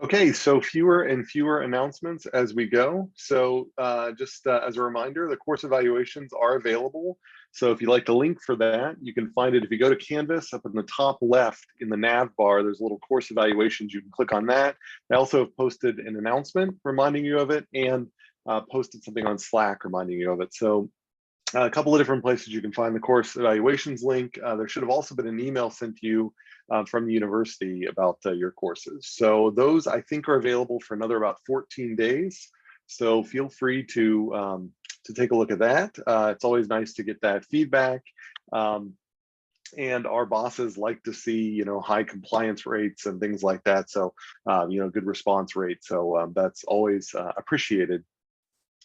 Okay, so fewer and fewer announcements as we go. So just as a reminder, the course evaluations are available. So if you'd like the link for that, you can find it if you go to Canvas up in the top left in the nav bar, there's a little course evaluations. You can click on that. I also have posted an announcement reminding you of it and posted something on Slack reminding you of it. So a couple of different places you can find the course evaluations link. There should have also been an email sent to you from the university about your courses. So those I think are available for another about 14 days. So feel free to take a look at that. It's always nice to get that feedback. And our bosses like to see, high compliance rates and things like that. So, good response rate. So that's always appreciated.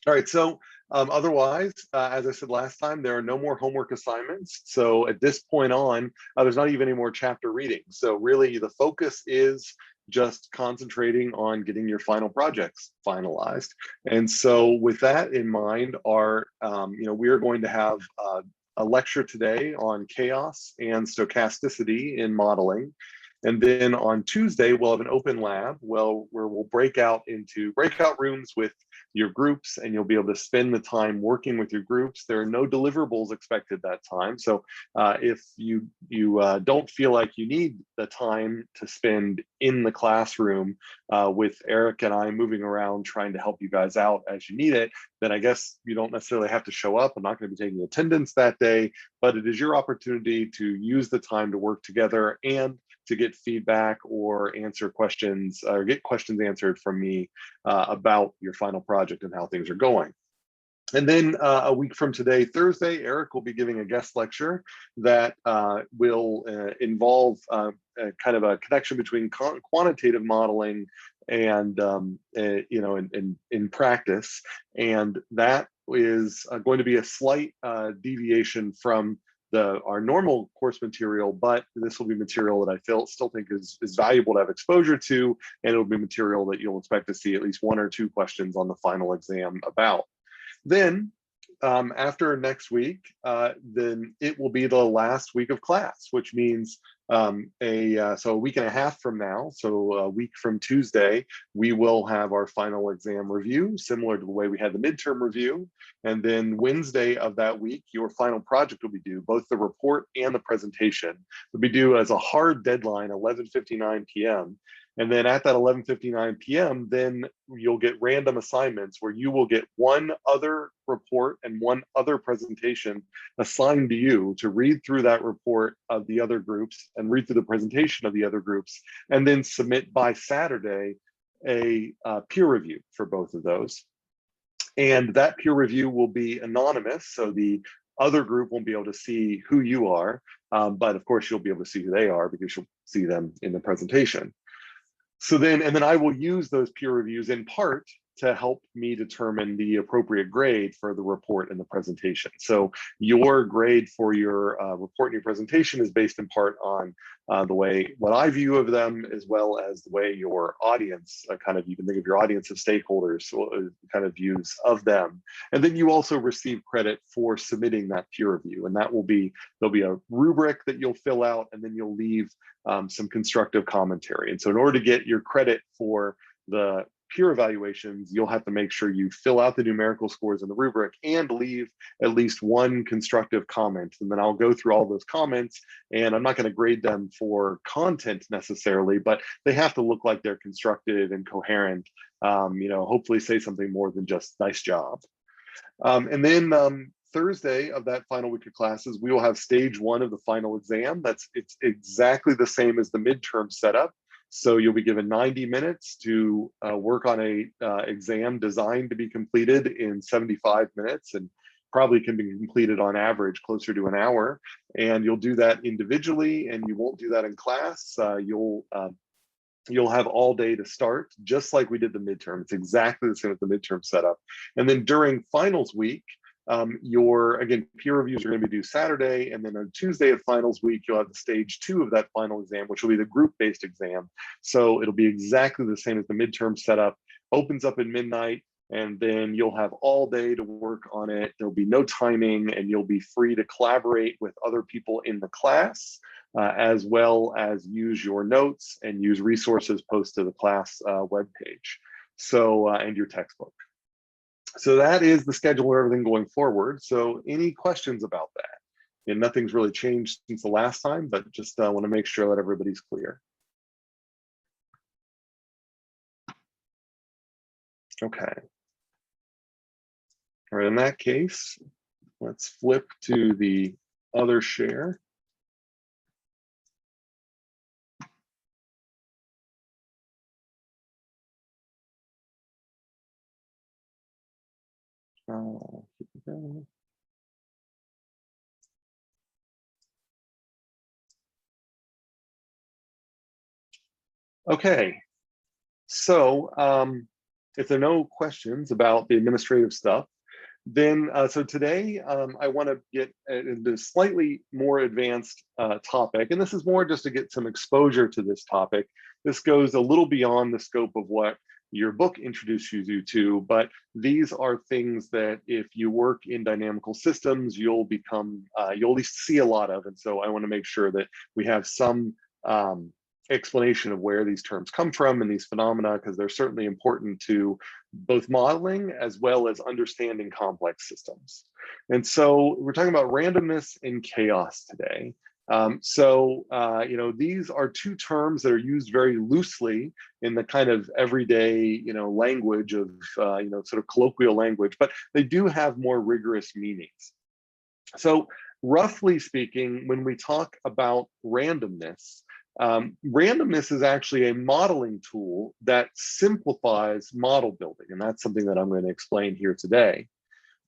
All right, so otherwise, as I said last time, there are no more homework assignments. So at this point on, there's not even any more chapter reading. So really the focus is just concentrating on getting your final projects finalized. And so with that in mind, we are going to have a lecture today on chaos and stochasticity in modeling. And then on Tuesday, we'll have an open lab where we'll break out into breakout rooms with your groups, and you'll be able to spend the time working with your groups. There are no deliverables expected that time. So if you don't feel like you need the time to spend in the classroom with Eric and I moving around trying to help you guys out as you need it, then I guess you don't necessarily have to show up. I'm not going to be taking attendance that day, but it is your opportunity to use the time to work together and to get feedback or answer questions or get questions answered from me about your final project and how things are going. And then a week from today, Thursday, Eric will be giving a guest lecture that will involve kind of a connection between quantitative modeling and in practice, and that is going to be a slight deviation from our normal course material, but this will be material that I still think is valuable to have exposure to, and it'll be material that you'll expect to see at least 1 or 2 questions on the final exam about. Then after next week, then it will be the last week of class, which means so a week and a half from now, so a week from Tuesday, we will have our final exam review, similar to the way we had the midterm review. And then Wednesday of that week, your final project will be due, both the report and the presentation will be due as a hard deadline, 11:59 p.m. And then at that 11:59 p.m., then you'll get random assignments where you will get one other report and one other presentation assigned to you to read through that report of the other groups and read through the presentation of the other groups, and then submit by Saturday a peer review for both of those. And that peer review will be anonymous, so the other group won't be able to see who you are, but of course you'll be able to see who they are because you'll see them in the presentation. So then I will use those peer reviews in part to help me determine the appropriate grade for the report and the presentation. So your grade for your report and your presentation is based in part on what I view of them, as well as the way your audience, you can think of your audience of stakeholders, kind of views of them. And then you also receive credit for submitting that peer review. And there'll be a rubric that you'll fill out, and then you'll leave some constructive commentary. And so in order to get your credit for the peer evaluations, you'll have to make sure you fill out the numerical scores in the rubric and leave at least one constructive comment. And then I'll go through all those comments, and I'm not going to grade them for content necessarily, but they have to look like they're constructive and coherent, hopefully say something more than just nice job. And then Thursday of that final week of classes, we will have stage 1 of the final exam. It's exactly the same as the midterm setup. So you'll be given 90 minutes to work on a exam designed to be completed in 75 minutes, and probably can be completed on average closer to an hour. And you'll do that individually, and you won't do that in class. You'll have all day to start, just like we did the midterm. It's exactly the same as the midterm setup. And then during finals week, again, peer reviews are going to be due Saturday, and then on Tuesday of finals week, you'll have the stage 2 of that final exam, which will be the group-based exam. So it'll be exactly the same as the midterm setup. Opens up at midnight, and then you'll have all day to work on it. There'll be no timing, and you'll be free to collaborate with other people in the class. as well as use your notes and use resources posted to the class webpage. So, and your textbook. So that is the schedule of everything going forward. So any questions about that? And nothing's really changed since the last time, but just want to make sure that everybody's clear. Okay. All right, in that case, let's flip to the other share. Here we go. Okay, so if there are no questions about the administrative stuff, then so today I want to get into a slightly more advanced topic, and this is more just to get some exposure to this topic. This goes a little beyond the scope of what your book introduces you to, but these are things that if you work in dynamical systems, you'll at least see a lot of, and so I want to make sure that we have some explanation of where these terms come from and these phenomena, because they're certainly important to both modeling as well as understanding complex systems. And so we're talking about randomness and chaos today. You know, these are two terms that are used very loosely in the kind of everyday, you know, language of, you know, sort of colloquial language, but they do have more rigorous meanings. So roughly speaking, when we talk about randomness, randomness is actually a modeling tool that simplifies model building, and that's something that I'm going to explain here today.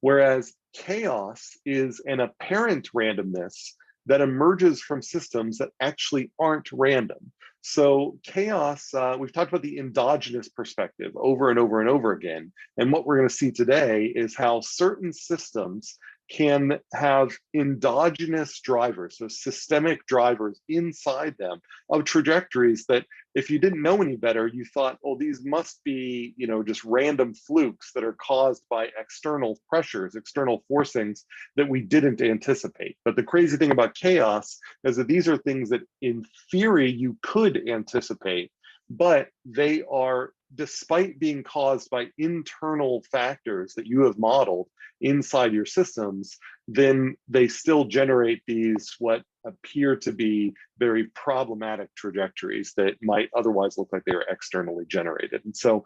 Whereas chaos is an apparent randomness that emerges from systems that actually aren't random. So chaos, we've talked about the endogenous perspective over and over and over again. And what we're going to see today is how certain systems can have endogenous drivers, so systemic drivers inside them of trajectories that if you didn't know any better, you thought, oh, these must be, you know, just random flukes that are caused by external pressures, external forcings that we didn't anticipate. But the crazy thing about chaos is that these are things that in theory you could anticipate, but they are, despite being caused by internal factors that you have modeled inside your systems, then they still generate these what appear to be very problematic trajectories that might otherwise look like they were externally generated. And so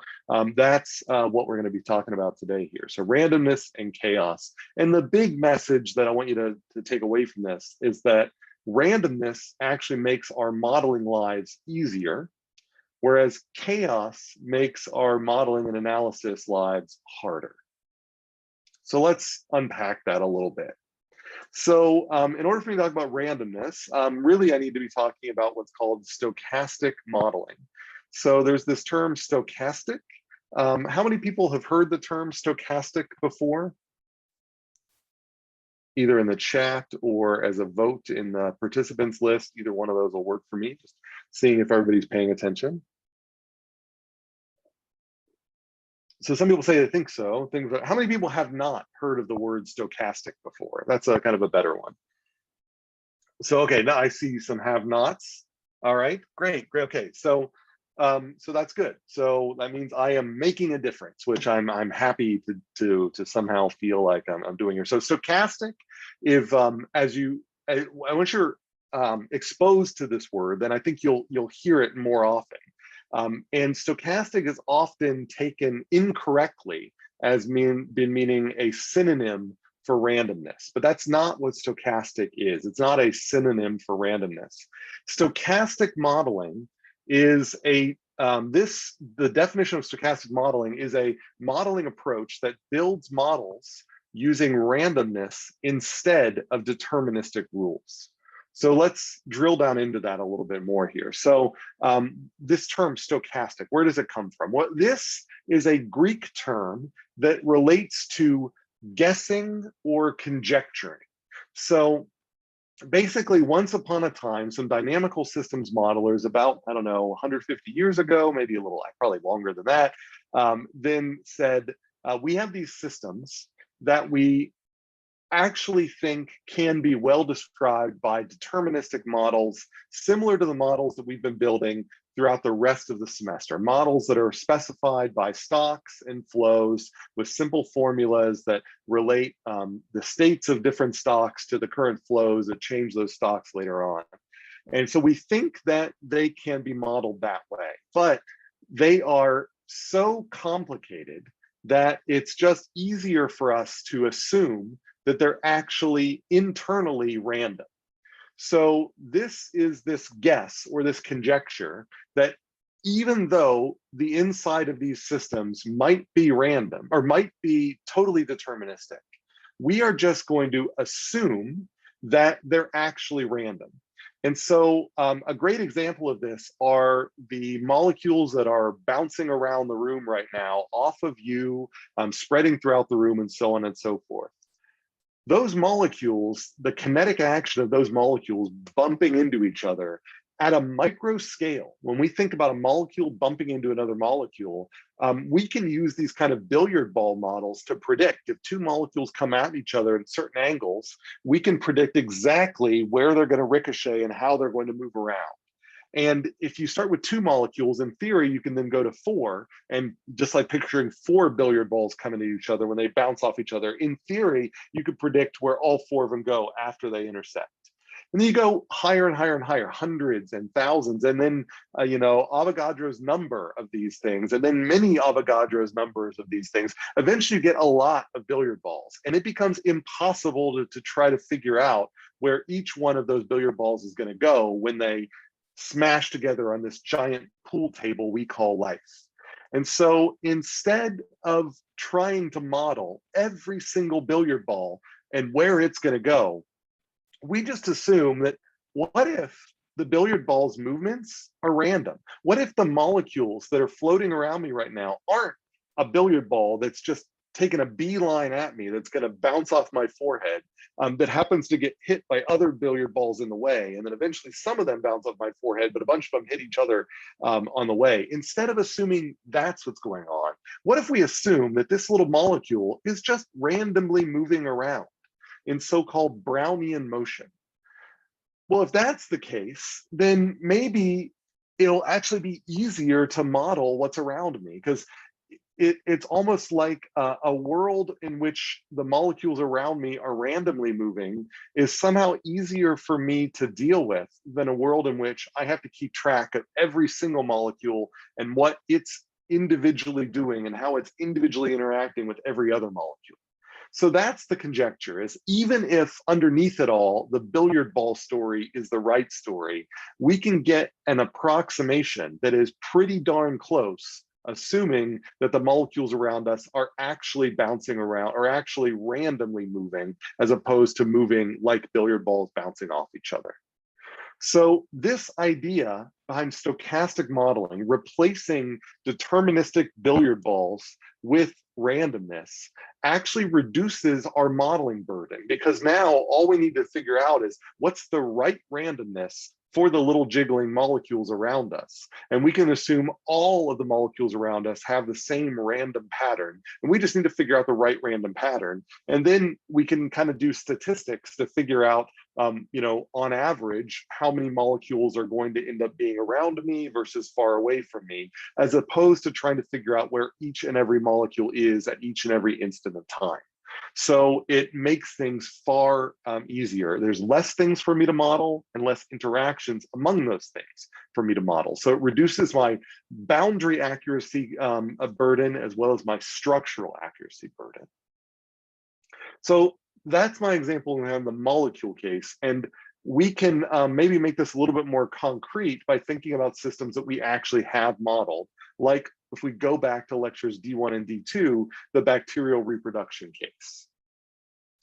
that's what we're going to be talking about today here. So randomness and chaos. And the big message that I want you to take away from this is that randomness actually makes our modeling lives easier, whereas chaos makes our modeling and analysis lives harder. So let's unpack that a little bit. So in order for me to talk about randomness, really I need to be talking about what's called stochastic modeling. So there's this term stochastic. How many people have heard the term stochastic before? Either in the chat or as a vote in the participants list, either one of those will work for me, just seeing if everybody's paying attention. So some people say they think so. How many people have not heard of the word stochastic before? That's a kind of a better one. So, okay, now I see some have-nots. All right, great. Okay, so that's good. So that means I am making a difference, which I'm happy to somehow feel like I'm doing here. So stochastic, if once you're exposed to this word, then I think you'll hear it more often. And stochastic is often taken incorrectly as meaning a synonym for randomness, but that's not what stochastic is. It's not a synonym for randomness. Stochastic modeling is the definition of stochastic modeling is a modeling approach that builds models using randomness instead of deterministic rules. So let's drill down into that a little bit more here. So this term stochastic, where does it come from? Well, this is a Greek term that relates to guessing or conjecturing. So basically, once upon a time, some dynamical systems modelers about, I don't know, 150 years ago, maybe a little, probably longer than that, then said, we have these systems that we actually think can be well described by deterministic models, similar to the models that we've been building throughout the rest of the semester. Models that are specified by stocks and flows with simple formulas that relate the states of different stocks to the current flows that change those stocks later on. And so we think that they can be modeled that way, but they are so complicated that it's just easier for us to assume that they're actually internally random. So this is this guess or this conjecture that even though the inside of these systems might be random or might be totally deterministic, we are just going to assume that they're actually random. And so a great example of this are the molecules that are bouncing around the room right now off of you, spreading throughout the room and so on and so forth. Those molecules, the kinetic action of those molecules bumping into each other at a micro scale, when we think about a molecule bumping into another molecule, we can use these kind of billiard ball models to predict if two molecules come at each other at certain angles, we can predict exactly where they're going to ricochet and how they're going to move around. And if you start with two molecules, in theory, you can then go to four. And just like picturing four billiard balls coming to each other when they bounce off each other, in theory, you could predict where all four of them go after they intersect. And then you go higher and higher and higher, hundreds and thousands, and then Avogadro's number of these things, and then many Avogadro's numbers of these things. Eventually, you get a lot of billiard balls, and it becomes impossible to try to figure out where each one of those billiard balls is going to go when they smash together on this giant pool table we call life. And so instead of trying to model every single billiard ball and where it's going to go, we just assume that what if the billiard ball's movements are random? What if the molecules that are floating around me right now aren't a billiard ball that's just taking a beeline at me, that's going to bounce off my forehead, that happens to get hit by other billiard balls in the way, and then eventually some of them bounce off my forehead, but a bunch of them hit each other on the way? Instead of assuming that's what's going on, what if we assume that this little molecule is just randomly moving around in so-called Brownian motion? Well, if that's the case, then maybe it'll actually be easier to model what's around me, because it's almost like a world in which the molecules around me are randomly moving is somehow easier for me to deal with than a world in which I have to keep track of every single molecule and what it's individually doing and how it's individually interacting with every other molecule. So that's the conjecture, is even if underneath it all, the billiard ball story is the right story, we can get an approximation that is pretty darn close, assuming that the molecules around us are actually bouncing around or actually randomly moving, as opposed to moving like billiard balls bouncing off each other. So this idea behind stochastic modeling, replacing deterministic billiard balls with randomness, actually reduces our modeling burden, because now all we need to figure out is what's the right randomness for the little jiggling molecules around us. And we can assume all of the molecules around us have the same random pattern. And we just need to figure out the right random pattern. And then we can kind of do statistics to figure out, on average, how many molecules are going to end up being around me versus far away from me, as opposed to trying to figure out where each and every molecule is at each and every instant of time. So it makes things far easier. There's less things for me to model and less interactions among those things for me to model. So it reduces my boundary accuracy burden as well as my structural accuracy burden. So that's my example in the molecule case. And we can maybe make this a little bit more concrete by thinking about systems that we actually have modeled, like if we go back to lectures D1 and D2, the bacterial reproduction case.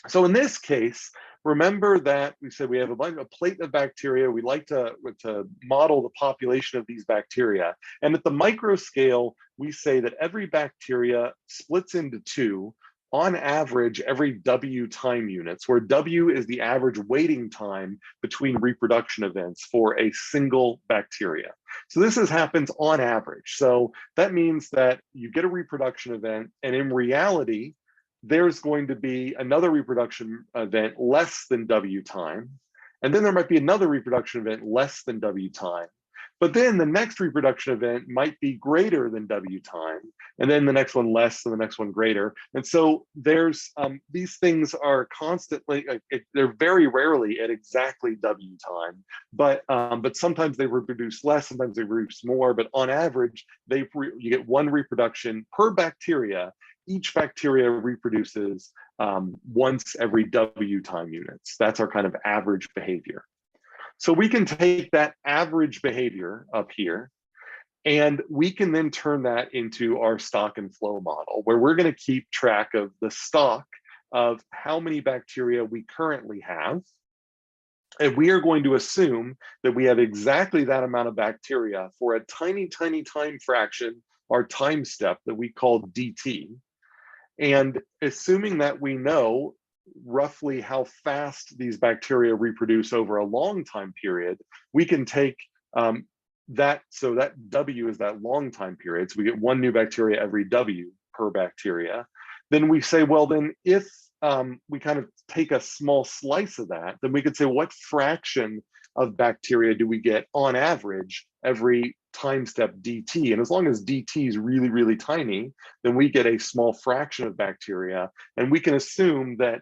So in this case, remember that we said we have a plate of bacteria. We like to model the population of these bacteria. And at the micro scale, we say that every bacteria splits into two, on average, every W time units, where W is the average waiting time between reproduction events for a single bacteria. So this happens on average. So that means that you get a reproduction event, and in reality, there's going to be another reproduction event less than W time. And then there might be another reproduction event less than W time. But then the next reproduction event might be greater than W time, and then the next one less, and the next one greater. And so there's these things are constantly, they're very rarely at exactly W time, but sometimes they reproduce less, sometimes they reproduce more. But on average, you get one reproduction per bacteria. Each bacteria reproduces once every W time units. That's our kind of average behavior. So we can take that average behavior up here, and we can then turn that into our stock and flow model, where we're going to keep track of the stock of how many bacteria we currently have. And we are going to assume that we have exactly that amount of bacteria for a tiny, tiny time fraction, our time step that we call dt. And assuming that we know roughly how fast these bacteria reproduce over a long time period, we can take that, so that W is that long time period. So we get one new bacteria every W per bacteria. Then we say, well, then if we kind of take a small slice of that, then we could say, what fraction of bacteria do we get on average every time step dt? And as long as dt is really, really tiny, then we get a small fraction of bacteria. And we can assume that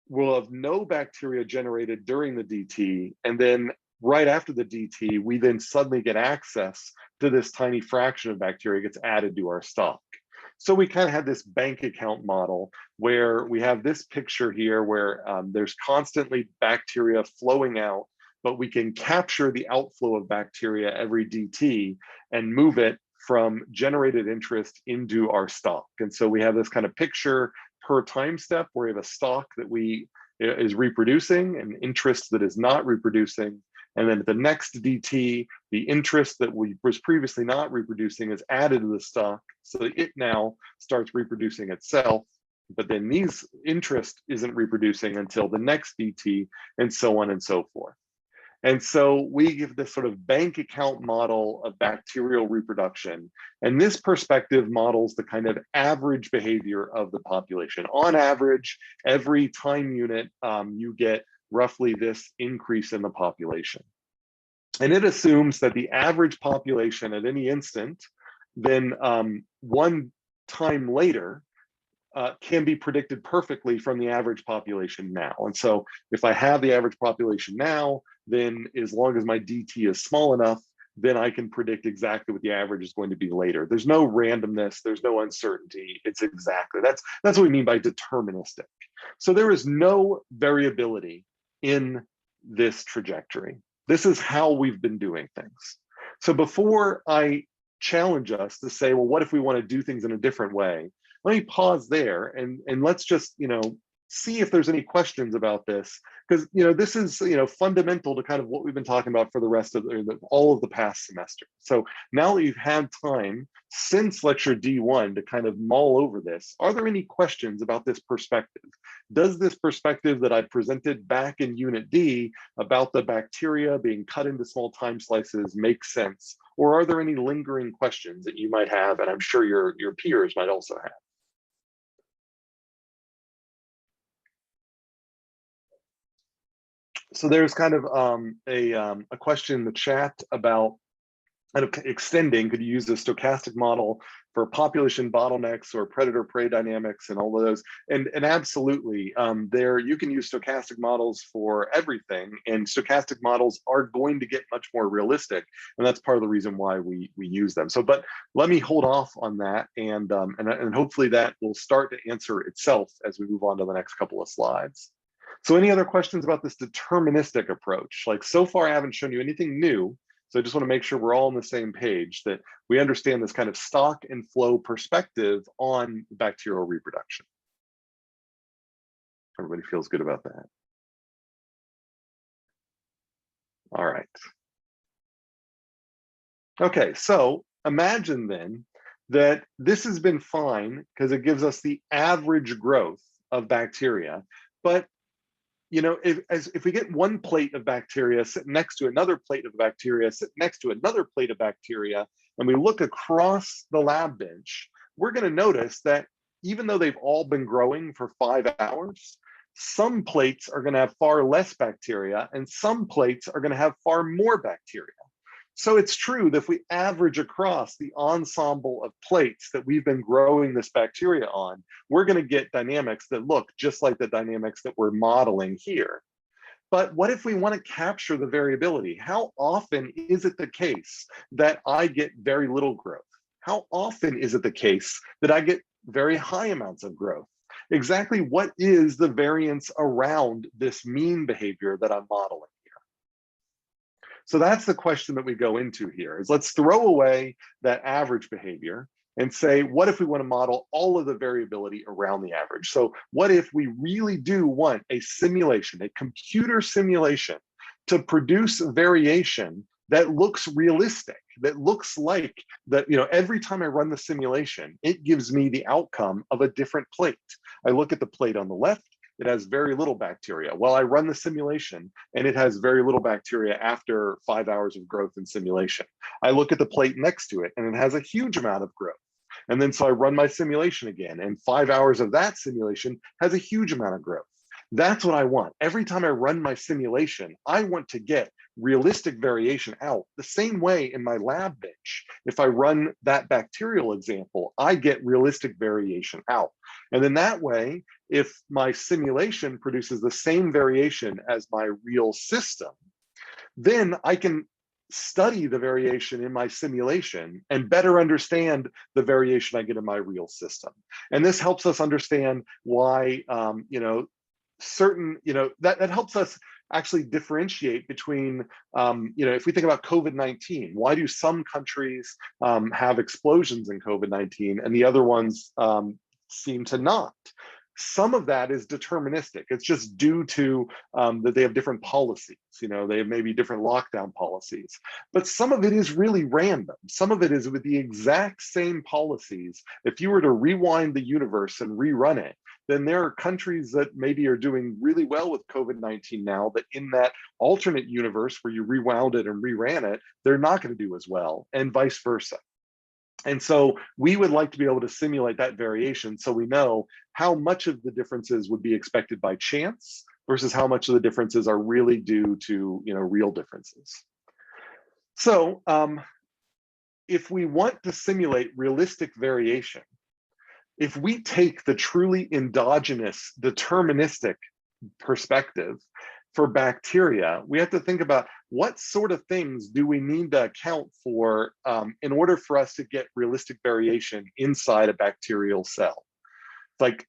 we'll have no bacteria generated during the dt, and then right after the dt, we then suddenly get access to this tiny fraction of bacteria gets added to our stock. So we kind of have this bank account model where we have this picture here where there's constantly bacteria flowing out, but we can capture the outflow of bacteria every dt and move it from generated interest into our stock. And so we have this kind of picture per time step where we have a stock that is reproducing and interest that is not reproducing. And then at the next dt, the interest that was previously not reproducing is added to the stock, so that it now starts reproducing itself. But then these interest isn't reproducing until the next dt, and so on and so forth. And so we give this sort of bank account model of bacterial reproduction. And this perspective models the kind of average behavior of the population. On average, every time unit, you get roughly this increase in the population. And it assumes that the average population at any instant, then one time later, can be predicted perfectly from the average population now. And so if I have the average population now, then as long as my dt is small enough, then I can predict exactly what the average is going to be later. There's no randomness, there's no uncertainty. It's exactly, that's what we mean by deterministic. So there is no variability in this trajectory. This is how we've been doing things. So before I challenge us to say, well, what if we want to do things in a different way? Let me pause there and let's just, see if there's any questions about this, because, this is, fundamental to kind of what we've been talking about for the rest of all of the past semester. So now that you've had time since lecture D1 to kind of mull over this, are there any questions about this perspective? Does this perspective that I presented back in Unit D about the bacteria being cut into small time slices make sense? Or are there any lingering questions that you might have, and I'm sure your peers might also have? So there's kind of a question in the chat about kind of extending, could you use a stochastic model for population bottlenecks or predator-prey dynamics and all of those? And absolutely, you can use stochastic models for everything, and stochastic models are going to get much more realistic, and that's part of the reason why we use them. So, but let me hold off on that, and hopefully that will start to answer itself as we move on to the next couple of slides. So any other questions about this deterministic approach? Like, so far I haven't shown you anything new, so I just want to make sure we're all on the same page, that we understand this kind of stock and flow perspective on bacterial reproduction. Everybody feels good about that? All right. Okay, so imagine then that this has been fine because it gives us the average growth of bacteria, but if we get one plate of bacteria sitting next to another plate of bacteria sitting next to another plate of bacteria, and we look across the lab bench, we're going to notice that even though they've all been growing for 5 hours, some plates are going to have far less bacteria and some plates are going to have far more bacteria. So it's true that if we average across the ensemble of plates that we've been growing this bacteria on, we're going to get dynamics that look just like the dynamics that we're modeling here. But what if we want to capture the variability? How often is it the case that I get very little growth? How often is it the case that I get very high amounts of growth? Exactly what is the variance around this mean behavior that I'm modeling here? So that's the question that we go into here, is let's throw away that average behavior and say, what if we want to model all of the variability around the average? So what if we really do want a simulation, a computer simulation, to produce variation that looks realistic, that looks like that, every time I run the simulation, it gives me the outcome of a different plate. I look at the plate on the left, it has very little bacteria. Well, I run the simulation and it has very little bacteria after 5 hours of growth in simulation. I look at the plate next to it and it has a huge amount of growth. And then so I run my simulation again, and 5 hours of that simulation has a huge amount of growth. That's what I want. Every time I run my simulation, I want to get realistic variation out. The same way in my lab bench, if I run that bacterial example, I get realistic variation out. And then that way, if my simulation produces the same variation as my real system, then I can study the variation in my simulation and better understand the variation I get in my real system. And this helps us understand why, certain, that helps us actually differentiate between, if we think about COVID-19, why do some countries have explosions in COVID-19 and the other ones seem to not? Some of that is deterministic. It's just due to that they have different policies. They have maybe different lockdown policies. But some of it is really random. Some of it is with the exact same policies. If you were to rewind the universe and rerun it, then there are countries that maybe are doing really well with COVID-19 now, but in that alternate universe where you rewound it and reran it, they're not going to do as well, and vice versa. And so we would like to be able to simulate that variation so we know how much of the differences would be expected by chance versus how much of the differences are really due to real differences. So if we want to simulate realistic variation, if we take the truly endogenous deterministic perspective for bacteria, we have to think about what sort of things do we need to account for in order for us to get realistic variation inside a bacterial cell. Like,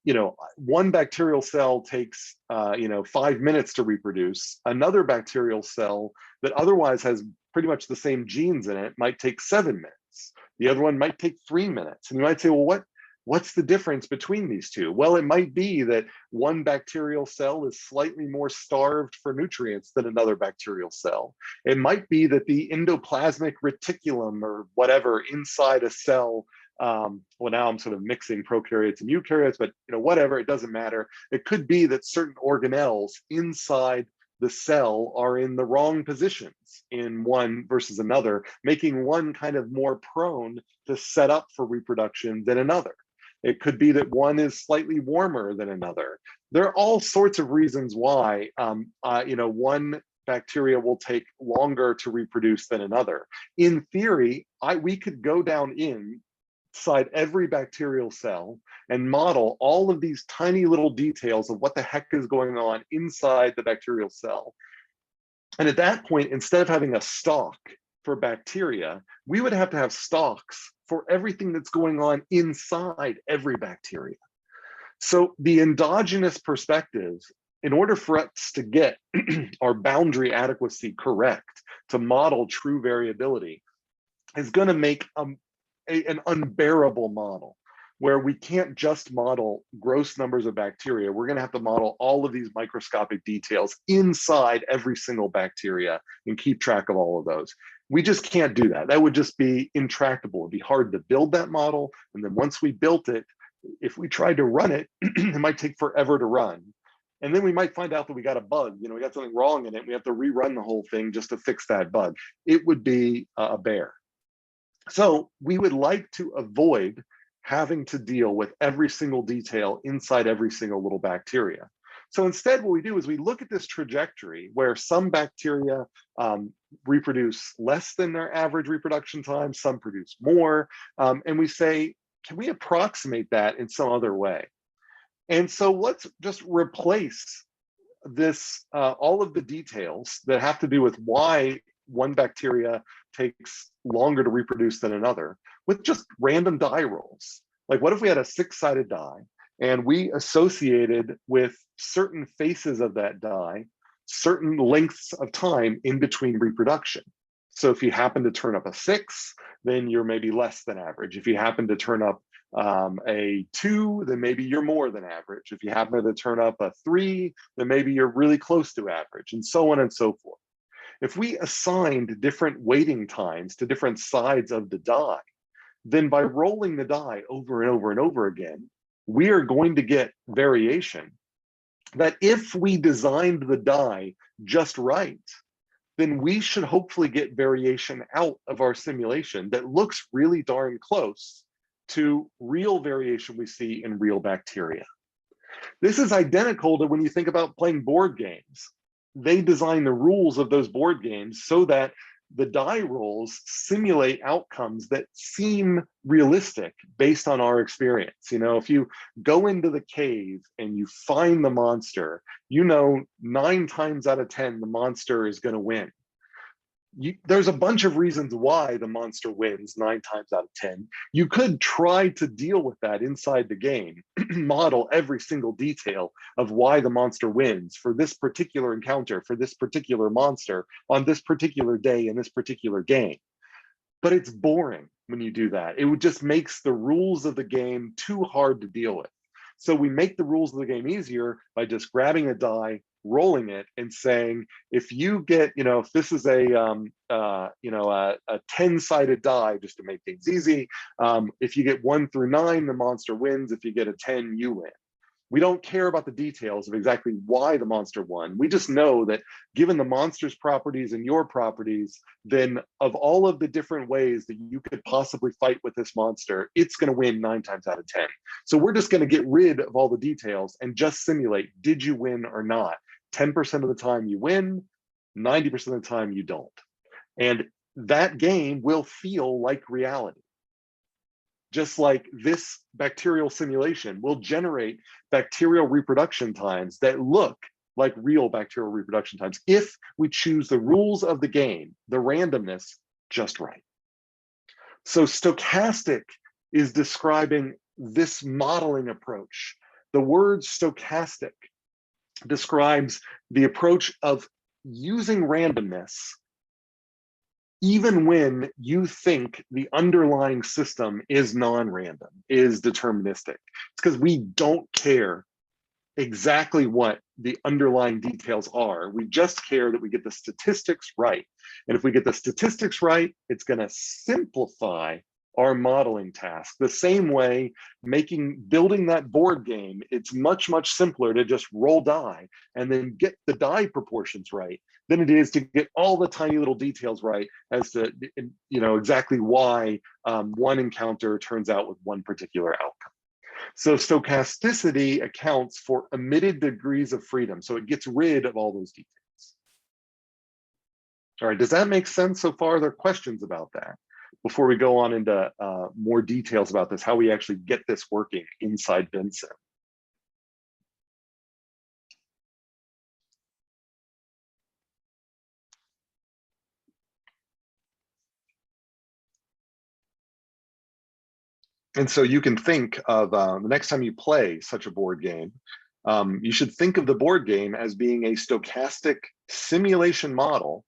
one bacterial cell takes, 5 minutes to reproduce. Another bacterial cell that otherwise has pretty much the same genes in it might take 7 minutes. The other one might take 3 minutes. And you might say, well, what's the difference between these two? Well, it might be that one bacterial cell is slightly more starved for nutrients than another bacterial cell. It might be that the endoplasmic reticulum or whatever inside a cell, well, now I'm sort of mixing prokaryotes and eukaryotes, but whatever, it doesn't matter. It could be that certain organelles inside the cell are in the wrong positions in one versus another, making one kind of more prone to set up for reproduction than another. It could be that one is slightly warmer than another. There are all sorts of reasons why one bacteria will take longer to reproduce than another. In theory, we could go down inside every bacterial cell and model all of these tiny little details of what the heck is going on inside the bacterial cell. And at that point, instead of having a stalk for bacteria, we would have to have stalks for everything that's going on inside every bacteria. So the endogenous perspective, in order for us to get our boundary adequacy correct to model true variability, is going to make an unbearable model where we can't just model gross numbers of bacteria. We're going to have to model all of these microscopic details inside every single bacteria and keep track of all of those. We just can't do that. That would just be intractable. It'd be hard to build that model. And then once we built it, if we tried to run it, it might take forever to run. And then we might find out that we got a bug, we got something wrong in it. We have to rerun the whole thing just to fix that bug. It would be a bear. So we would like to avoid having to deal with every single detail inside every single little bacteria. So instead, what we do is we look at this trajectory where some bacteria reproduce less than their average reproduction time, some produce more, and we say, can we approximate that in some other way? And so let's just replace this, all of the details that have to do with why one bacteria takes longer to reproduce than another with just random die rolls. Like, what if we had a 6-sided die and we associated with certain faces of that die certain lengths of time in between reproduction? So if you happen to turn up a 6, then you're maybe less than average. If you happen to turn up a 2, then maybe you're more than average. If you happen to turn up a 3, then maybe you're really close to average, and so on and so forth. If we assigned different waiting times to different sides of the die, then by rolling the die over and over and over again, we are going to get variation that if we designed the die just right, then we should hopefully get variation out of our simulation that looks really darn close to real variation we see in real bacteria. This is identical to when you think about playing board games. They design the rules of those board games so that the die rolls simulate outcomes that seem realistic based on our experience. You know, if you go into the cave and you find the monster, you know 9 times out of 10 the monster is going to win. There's a bunch of reasons why the monster wins 9 times out of 10. You could try to deal with that inside the game, model every single detail of why the monster wins for this particular encounter, for this particular monster, on this particular day in this particular game. But it's boring when you do that. It just makes the rules of the game too hard to deal with. So we make the rules of the game easier by just grabbing a die, rolling it, and saying, if you get, if this is a 10-sided die, just to make things easy, if you get 1 through 9, the monster wins. If you get a 10, you win. We don't care about the details of exactly why the monster won. We just know that given the monster's properties and your properties, then of all of the different ways that you could possibly fight with this monster, it's going to win 9 times out of 10. So we're just going to get rid of all the details and just simulate, did you win or not? 10% of the time you win, 90% of the time you don't. And that game will feel like reality. Just like this bacterial simulation will generate bacterial reproduction times that look like real bacterial reproduction times if we choose the rules of the game, the randomness, just right. So stochastic is describing this modeling approach. The word stochastic describes the approach of using randomness even when you think the underlying system is non-random, is deterministic. It's because we don't care exactly what the underlying details are. We just care that we get the statistics right. And if we get the statistics right, it's going to simplify our modeling task. The same way building that board game, it's much, much simpler to just roll die and then get the die proportions right than it is to get all the tiny little details right as to exactly why one encounter turns out with one particular outcome. So stochasticity accounts for omitted degrees of freedom. So it gets rid of all those details. All right, does that make sense so far? Are there questions about that before we go on into more details about this, how we actually get this working inside Vensim? And so you can think of the next time you play such a board game, you should think of the board game as being a stochastic simulation model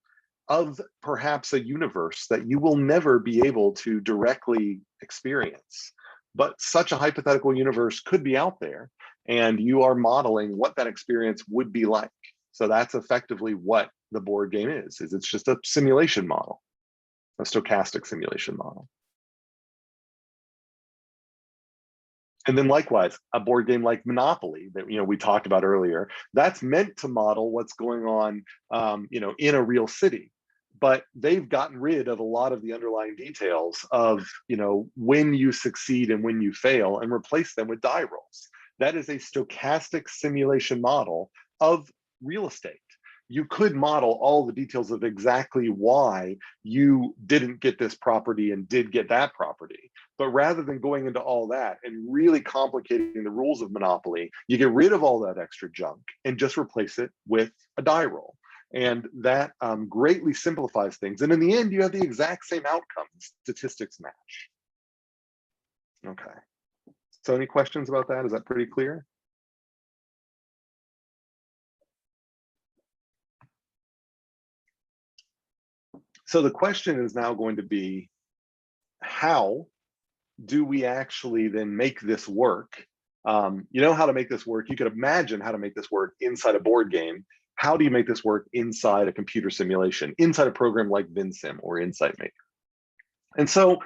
of perhaps a universe that you will never be able to directly experience. But such a hypothetical universe could be out there, and you are modeling what that experience would be like. So that's effectively what the board game is it's just a simulation model, a stochastic simulation model. And then likewise, a board game like Monopoly that we talked about earlier, that's meant to model what's going on in a real city. but they've gotten rid of a lot of the underlying details of, when you succeed and when you fail, and replaced them with die rolls. That is a stochastic simulation model of real estate. You could model all the details of exactly why you didn't get this property and did get that property. But rather than going into all that and really complicating the rules of monopoly, you get rid of all that extra junk and just replace it with a die roll. And that greatly simplifies things. And in the end, you have the exact same outcomes. Statistics match. Okay. So any questions about that? Is that pretty clear? So the question is now going to be, how do we actually then make this work? You know how to make this work. You could imagine how to make this work inside a board game. How do you make this work inside a computer simulation, inside a program like VinSim or InsightMaker? And so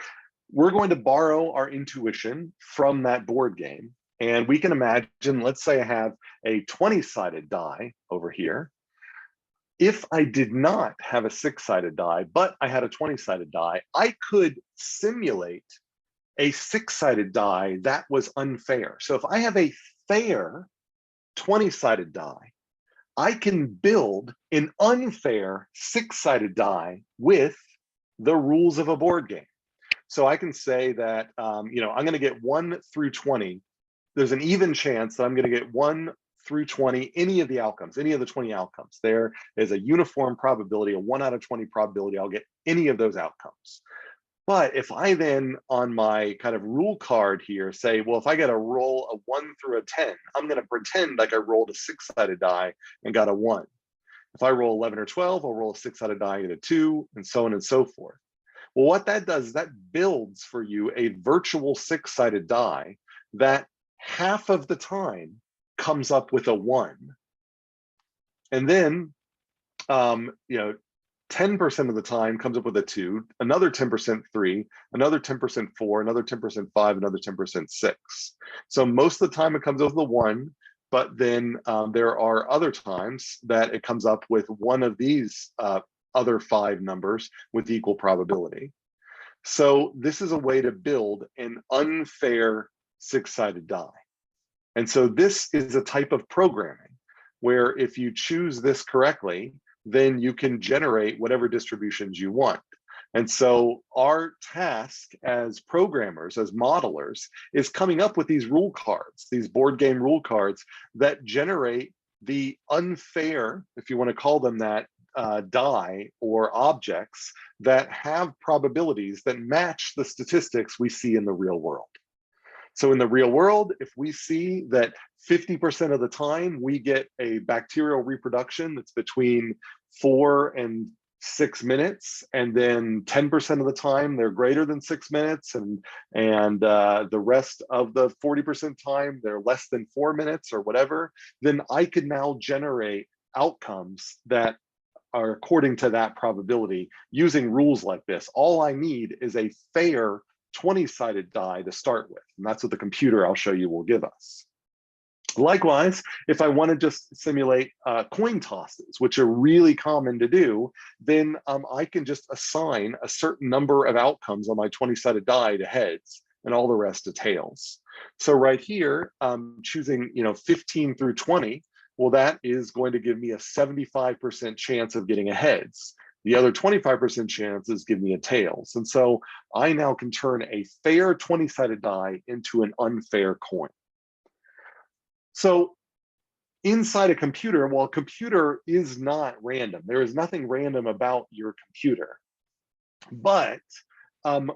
we're going to borrow our intuition from that board game. And we can imagine, let's say I have a 20-sided die over here. If I did not have a 6-sided die, but I had a 20-sided die, I could simulate a 6-sided die that was unfair. So if I have a fair 20-sided die, I can build an unfair 6-sided die with the rules of a board game. So I can say that, I'm going to get 1 through 20. There's an even chance that I'm going to get 1 through 20, any of the outcomes, any of the 20 outcomes. There is a uniform probability, a 1 out of 20 probability I'll get any of those outcomes. But if I then, on my kind of rule card here, say, well, if I get a roll of 1 through a 10, I'm going to pretend like I rolled a 6-sided die and got a 1. If I roll 11 or 12, I'll roll a 6-sided die and get a 2, and so on and so forth. Well, what that does is that builds for you a virtual 6-sided die that half of the time comes up with a 1. And then, 10% of the time comes up with a 2, another 10% 3, another 10% 4, another 10% 5, another 10% 6. So most of the time it comes up with a 1, but then there are other times that it comes up with one of these other 5 numbers with equal probability. So this is a way to build an unfair 6-sided die. And so this is a type of programming where if you choose this correctly, then you can generate whatever distributions you want. And so our task as programmers, as modelers, is coming up with these rule cards, these board game rule cards that generate the unfair, if you want to call them that, die or objects that have probabilities that match the statistics we see in the real world. So in the real world, if we see that 50% of the time we get a bacterial reproduction that's between 4 and 6 minutes, and then 10% of the time they're greater than 6 minutes, and the rest of the 40% time they're less than 4 minutes or whatever, then I could now generate outcomes that are according to that probability using rules like this. All I need is a fair 20-sided die to start with, and that's what the computer I'll show you will give us. Likewise, if I want to just simulate coin tosses, which are really common to do, then I can just assign a certain number of outcomes on my 20-sided die to heads and all the rest to tails. So right here, choosing 15 through 20, well, that is going to give me a 75% chance of getting a heads. The other 25% chances give me a tails. And so I now can turn a fair 20-sided die into an unfair coin. So inside a computer, well, a computer is not random. There is nothing random about your computer. But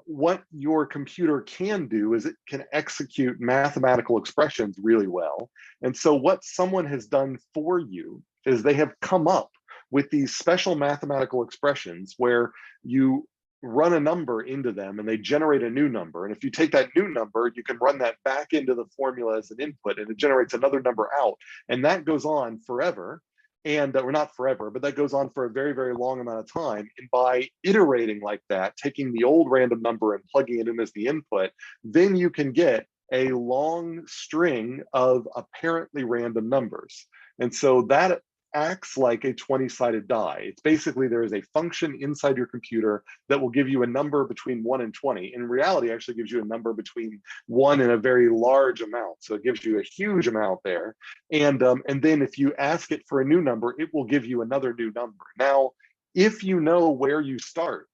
what your computer can do is it can execute mathematical expressions really well. And so what someone has done for you is they have come up with these special mathematical expressions where you run a number into them and they generate a new number. And if you take that new number, you can run that back into the formula as an input and it generates another number out. And that goes on forever. And or not forever, but that goes on for a very, very long amount of time. And by iterating like that, taking the old random number and plugging it in as the input, then you can get a long string of apparently random numbers. And so that acts like a 20-sided die. It's basically there is a function inside your computer that will give you a number between 1 and 20. In reality, it actually gives you a number between 1 and a very large amount. So it gives you a huge amount there. And then if you ask it for a new number, it will give you another new number. Now, if you know where you start,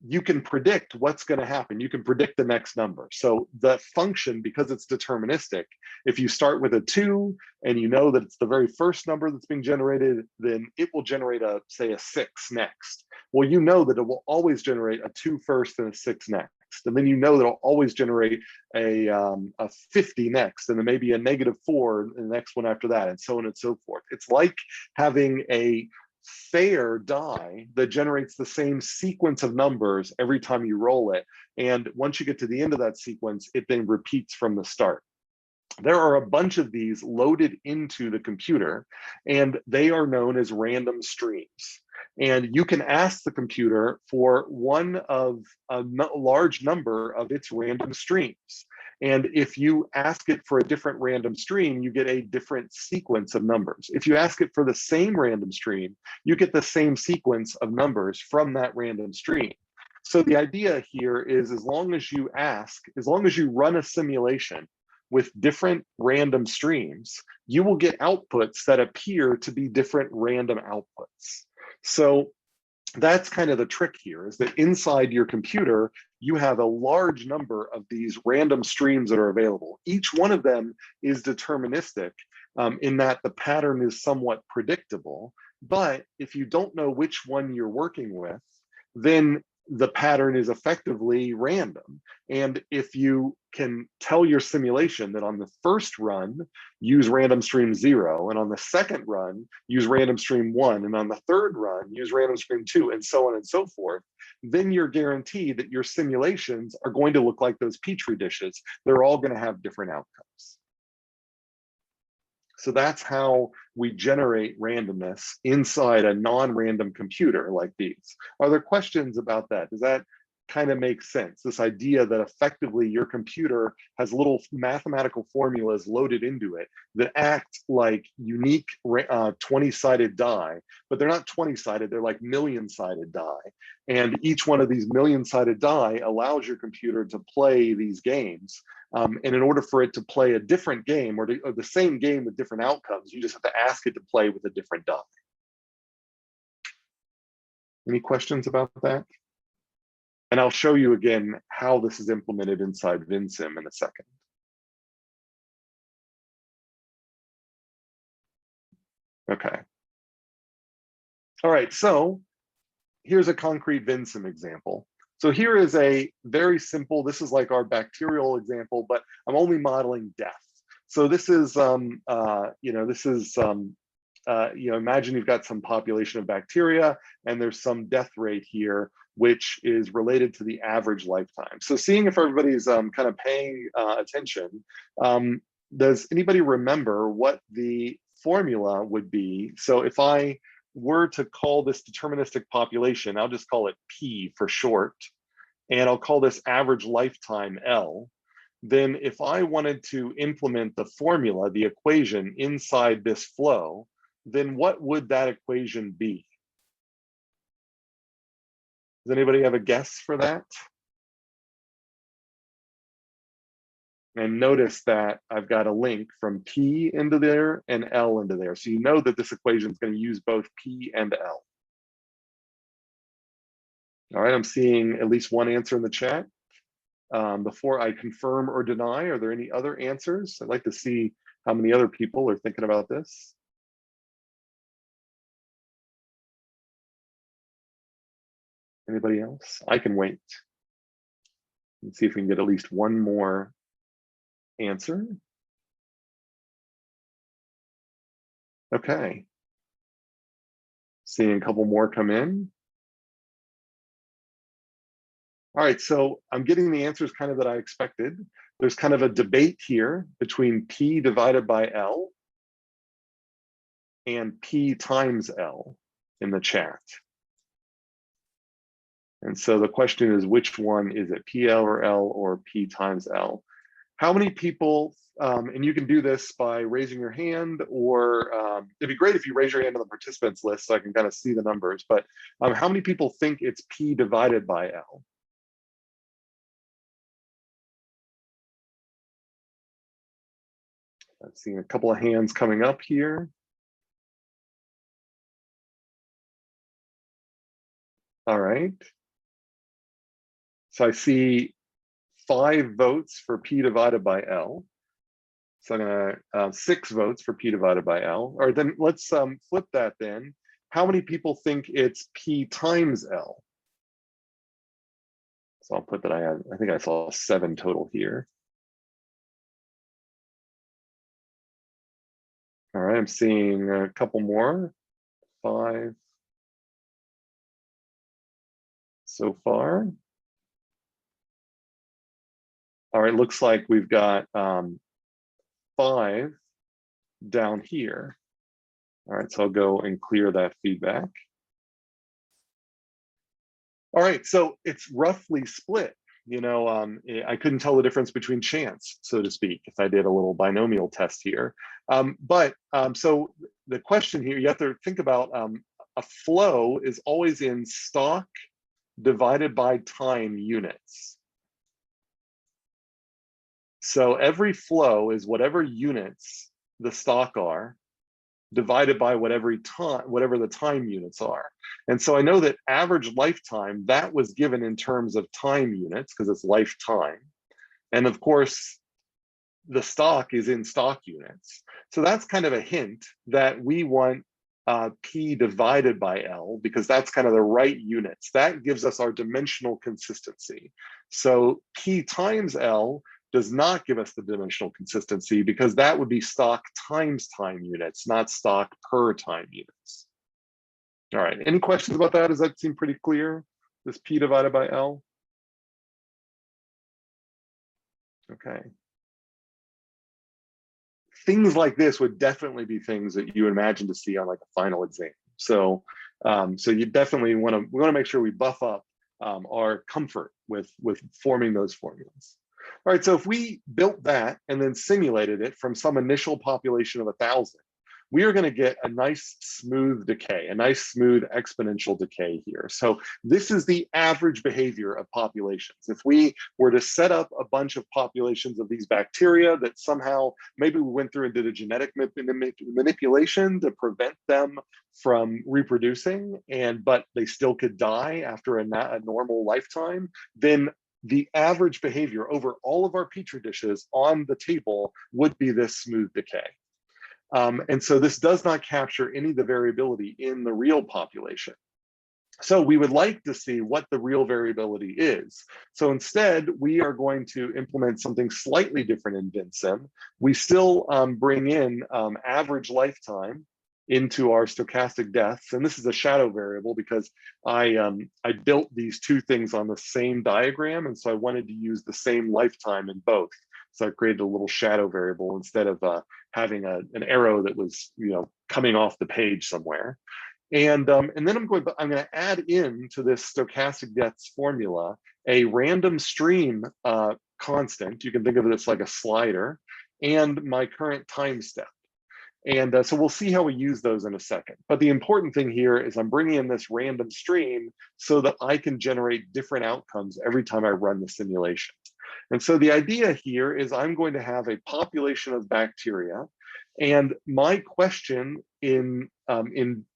you can predict what's going to happen. You can predict the next number. So the function, because it's deterministic, if you start with a 2 and you know that it's the very first number that's being generated, then it will generate say a 6 next. Well, you know that it will always generate a 2 first and a 6 next. And then you know that it'll always generate a 50 next, and then maybe a -4 in the next one after that, and so on and so forth. It's like having a fair die that generates the same sequence of numbers every time you roll it. And once you get to the end of that sequence, it then repeats from the start. There are a bunch of these loaded into the computer, and they are known as random streams. And you can ask the computer for one of a large number of its random streams. And if you ask it for a different random stream, you get a different sequence of numbers. If you ask it for the same random stream, you get the same sequence of numbers from that random stream. So the idea here is as long as you run a simulation with different random streams, you will get outputs that appear to be different random outputs. So that's kind of the trick here, is that inside your computer, you have a large number of these random streams that are available. Each one of them is deterministic in that the pattern is somewhat predictable. But if you don't know which one you're working with, then the pattern is effectively random. And if you can tell your simulation that on the first run, use random stream 0, and on the second run, use random stream 1, and on the third run, use random stream 2, and so on and so forth, then you're guaranteed that your simulations are going to look like those Petri dishes. They're all going to have different outcomes. So that's how we generate randomness inside a non-random computer like these. Are there questions about that? Does that kind of make sense? This idea that effectively your computer has little mathematical formulas loaded into it that act like unique 20-sided die, but they're not 20-sided, they're like million-sided die. And each one of these million-sided die allows your computer to play these games. And in order for it to play a different game or the same game with different outcomes, you just have to ask it to play with a different die. Any questions about that? And I'll show you again how this is implemented inside Vinsim in a second. Okay. All right, so here's a concrete Vinsim example. So here is a very simple, this is like our bacterial example, but I'm only modeling death. So this is, imagine you've got some population of bacteria and there's some death rate here, which is related to the average lifetime. So seeing if everybody's kind of paying attention, does anybody remember what the formula would be? So if I were to call this deterministic population, I'll just call it P for short, and I'll call this average lifetime L. Then if I wanted to implement the formula, the equation inside this flow, then what would that equation be? Does anybody have a guess for that? And notice that I've got a link from P into there and L into there. So you know that this equation is going to use both P and L. All right, I'm seeing at least one answer in the chat. Before I confirm or deny, are there any other answers? I'd like to see how many other people are thinking about this. Anybody else? I can wait. Let's see if we can get at least one more answer. Okay. Seeing a couple more come in. All right, so I'm getting the answers kind of that I expected. There's kind of a debate here between P divided by L and P times L in the chat. And so the question is, which one is it, PL or L or P times L? how many people, and you can do this by raising your hand, or it'd be great if you raise your hand on the participants list so I can kind of see the numbers, but how many people think it's P divided by L? I'm seeing a couple of hands coming up here. All right. So I see 5 votes for P divided by L. So I'm gonna 6 votes for P divided by L. Or then let's flip that then. How many people think it's P times L? So I'll put that I think I saw 7 total here. All right, I'm seeing a couple more, 5 so far. All right, looks like we've got 5 down here. All right, so I'll go and clear that feedback. All right, so it's roughly split. You know, I couldn't tell the difference between chance, so to speak, if I did a little binomial test here. So the question here, you have to think about a flow is always in stock divided by time units. So every flow is whatever units the stock are divided by whatever the time units are. And so I know that average lifetime, that was given in terms of time units because it's lifetime. And of course, the stock is in stock units. So that's kind of a hint that we want P divided by L because that's kind of the right units. That gives us our dimensional consistency. So P times L does not give us the dimensional consistency because that would be stock times time units, not stock per time units. All right, any questions about that? Does that seem pretty clear? This P divided by L? Okay. Things like this would definitely be things that you imagine to see on like a final exam. So, so you definitely we want to make sure we buff up our comfort with forming those formulas. All right, so if we built that and then simulated it from some initial population of 1,000, we are going to get a nice smooth decay, a nice smooth exponential decay here. So this is the average behavior of populations. If we were to set up a bunch of populations of these bacteria that somehow, maybe we went through and did a genetic manipulation to prevent them from reproducing, but they still could die after a normal lifetime, then the average behavior over all of our petri dishes on the table would be this smooth decay. And so this does not capture any of the variability in the real population. So we would like to see what the real variability is. So instead, we are going to implement something slightly different in VinSim. We still bring in average lifetime into our stochastic deaths. And this is a shadow variable because I built these two things on the same diagram. And so I wanted to use the same lifetime in both. So I created a little shadow variable instead of having an arrow that was, coming off the page somewhere. And then I'm going to add in to this stochastic deaths formula a random stream constant. You can think of it as like a slider, and my current time step. And so we'll see how we use those in a second. But the important thing here is I'm bringing in this random stream so that I can generate different outcomes every time I run the simulation. And so the idea here is I'm going to have a population of bacteria. And my question in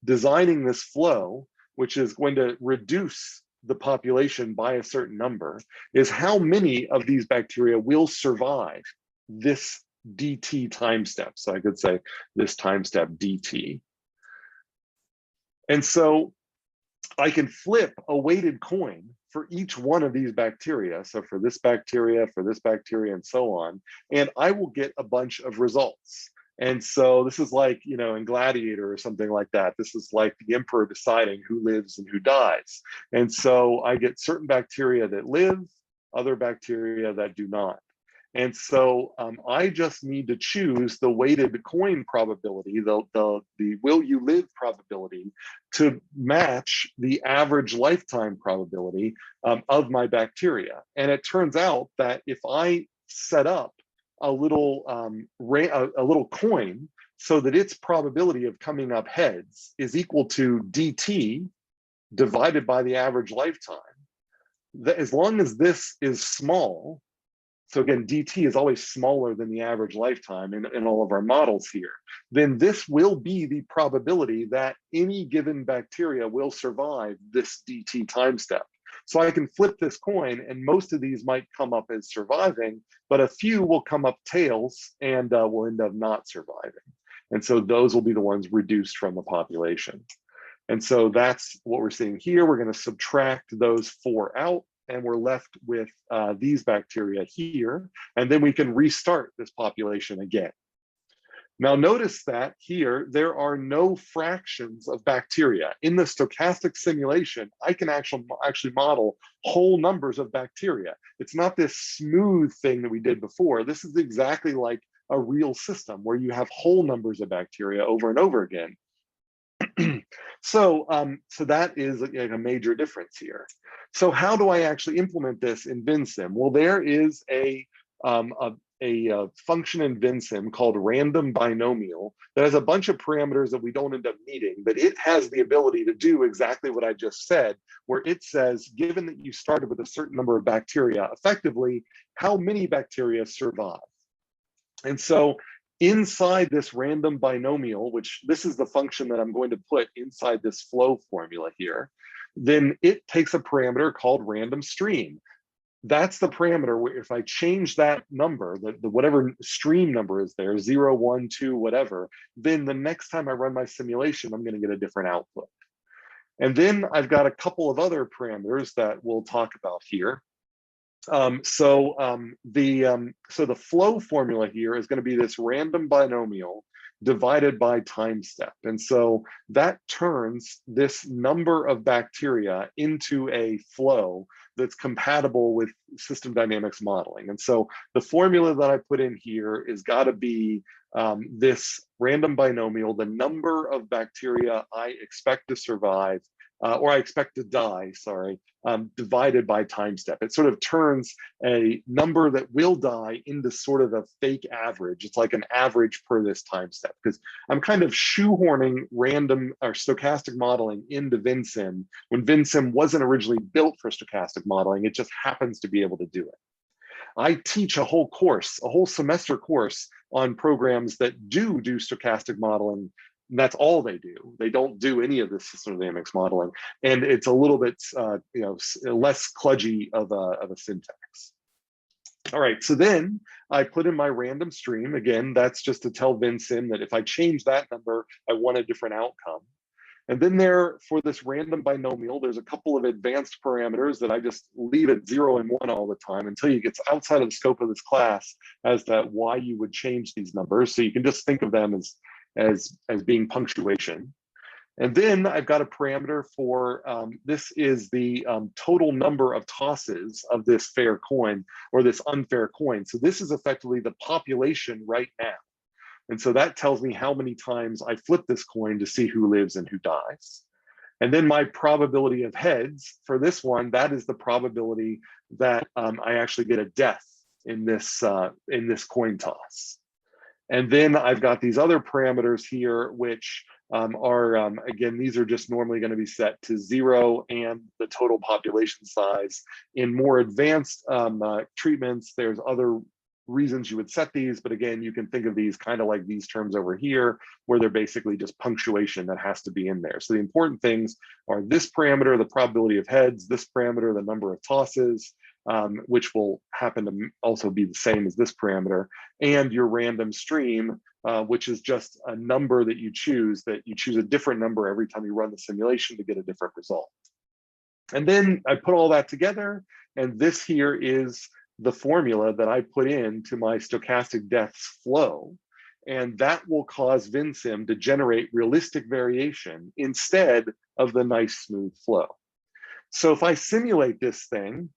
designing this flow, which is going to reduce the population by a certain number, is how many of these bacteria will survive this dt time step. So I could say this time step dt. And so I can flip a weighted coin for each one of these bacteria. So for this bacteria, and so on, and I will get a bunch of results. And so this is like, in Gladiator or something like that. This is like the emperor deciding who lives and who dies. And so I get certain bacteria that live, other bacteria that do not. And so I just need to choose the weighted coin probability, the will you live probability, to match the average lifetime probability of my bacteria. And it turns out that if I set up a little a little coin so that its probability of coming up heads is equal to dt divided by the average lifetime. That as long as this is small, so again, dt is always smaller than the average lifetime in all of our models here, then this will be the probability that any given bacteria will survive this dt time step. So I can flip this coin and most of these might come up as surviving, but a few will come up tails and will end up not surviving. And so those will be the ones reduced from the population. And so that's what we're seeing here. We're going to subtract those 4 out, and we're left with these bacteria here. And then we can restart this population again. Now notice that here, there are no fractions of bacteria. In the stochastic simulation, I can actually model whole numbers of bacteria. It's not this smooth thing that we did before. This is exactly like a real system where you have whole numbers of bacteria over and over again. So that is a major difference here. So how do I actually implement this in VinSim? Well, there is a function in VinSim called random binomial that has a bunch of parameters that we don't end up needing, but it has the ability to do exactly what I just said, where it says, given that you started with a certain number of bacteria, effectively, how many bacteria survive? And so inside this random binomial, which this is the function that I'm going to put inside this flow formula here, then it takes a parameter called random stream. That's the parameter where if I change that number, the whatever stream number is there, 0, 1, 2, whatever, then the next time I run my simulation, I'm going to get a different output. And then I've got a couple of other parameters that we'll talk about here. So the flow formula here is going to be this random binomial divided by time step. And so that turns this number of bacteria into a flow that's compatible with system dynamics modeling. And so the formula that I put in here is got to be this random binomial, the number of bacteria I expect to survive, or I expect to die, sorry, divided by time step. It sort of turns a number that will die into sort of a fake average. It's like an average per this time step, because I'm kind of shoehorning random or stochastic modeling into VinSim when VinSim wasn't originally built for stochastic modeling. It just happens to be able to do it. I teach a whole course, a whole semester course on programs that do stochastic modeling. And that's all they do. They don't do any of this system dynamics modeling, and it's a little bit, less kludgy of a syntax. All right, so then I put in my random stream. Again, that's just to tell VinSim that if I change that number, I want a different outcome. And then there, for this random binomial, there's a couple of advanced parameters that I just leave at 0 and 1 all the time until you get outside of the scope of this class as to why you would change these numbers. So you can just think of them as being punctuation. And then I've got a parameter for, this is the total number of tosses of this fair coin or this unfair coin. So this is effectively the population right now. And so that tells me how many times I flip this coin to see who lives and who dies. And then my probability of heads for this one, that is the probability that I actually get a death in this coin toss. And then I've got these other parameters here, which are, again, these are just normally going to be set to 0 and the total population size. In more advanced treatments, there's other reasons you would set these, but again, you can think of these kind of like these terms over here, where they're basically just punctuation that has to be in there. So the important things are this parameter, the probability of heads, this parameter, the number of tosses, which will happen to also be the same as this parameter, and your random stream, which is just a number that you choose a different number every time you run the simulation to get a different result. And then I put all that together, and this here is the formula that I put into my stochastic deaths flow. And that will cause VinSim to generate realistic variation instead of the nice smooth flow. So if I simulate this thing,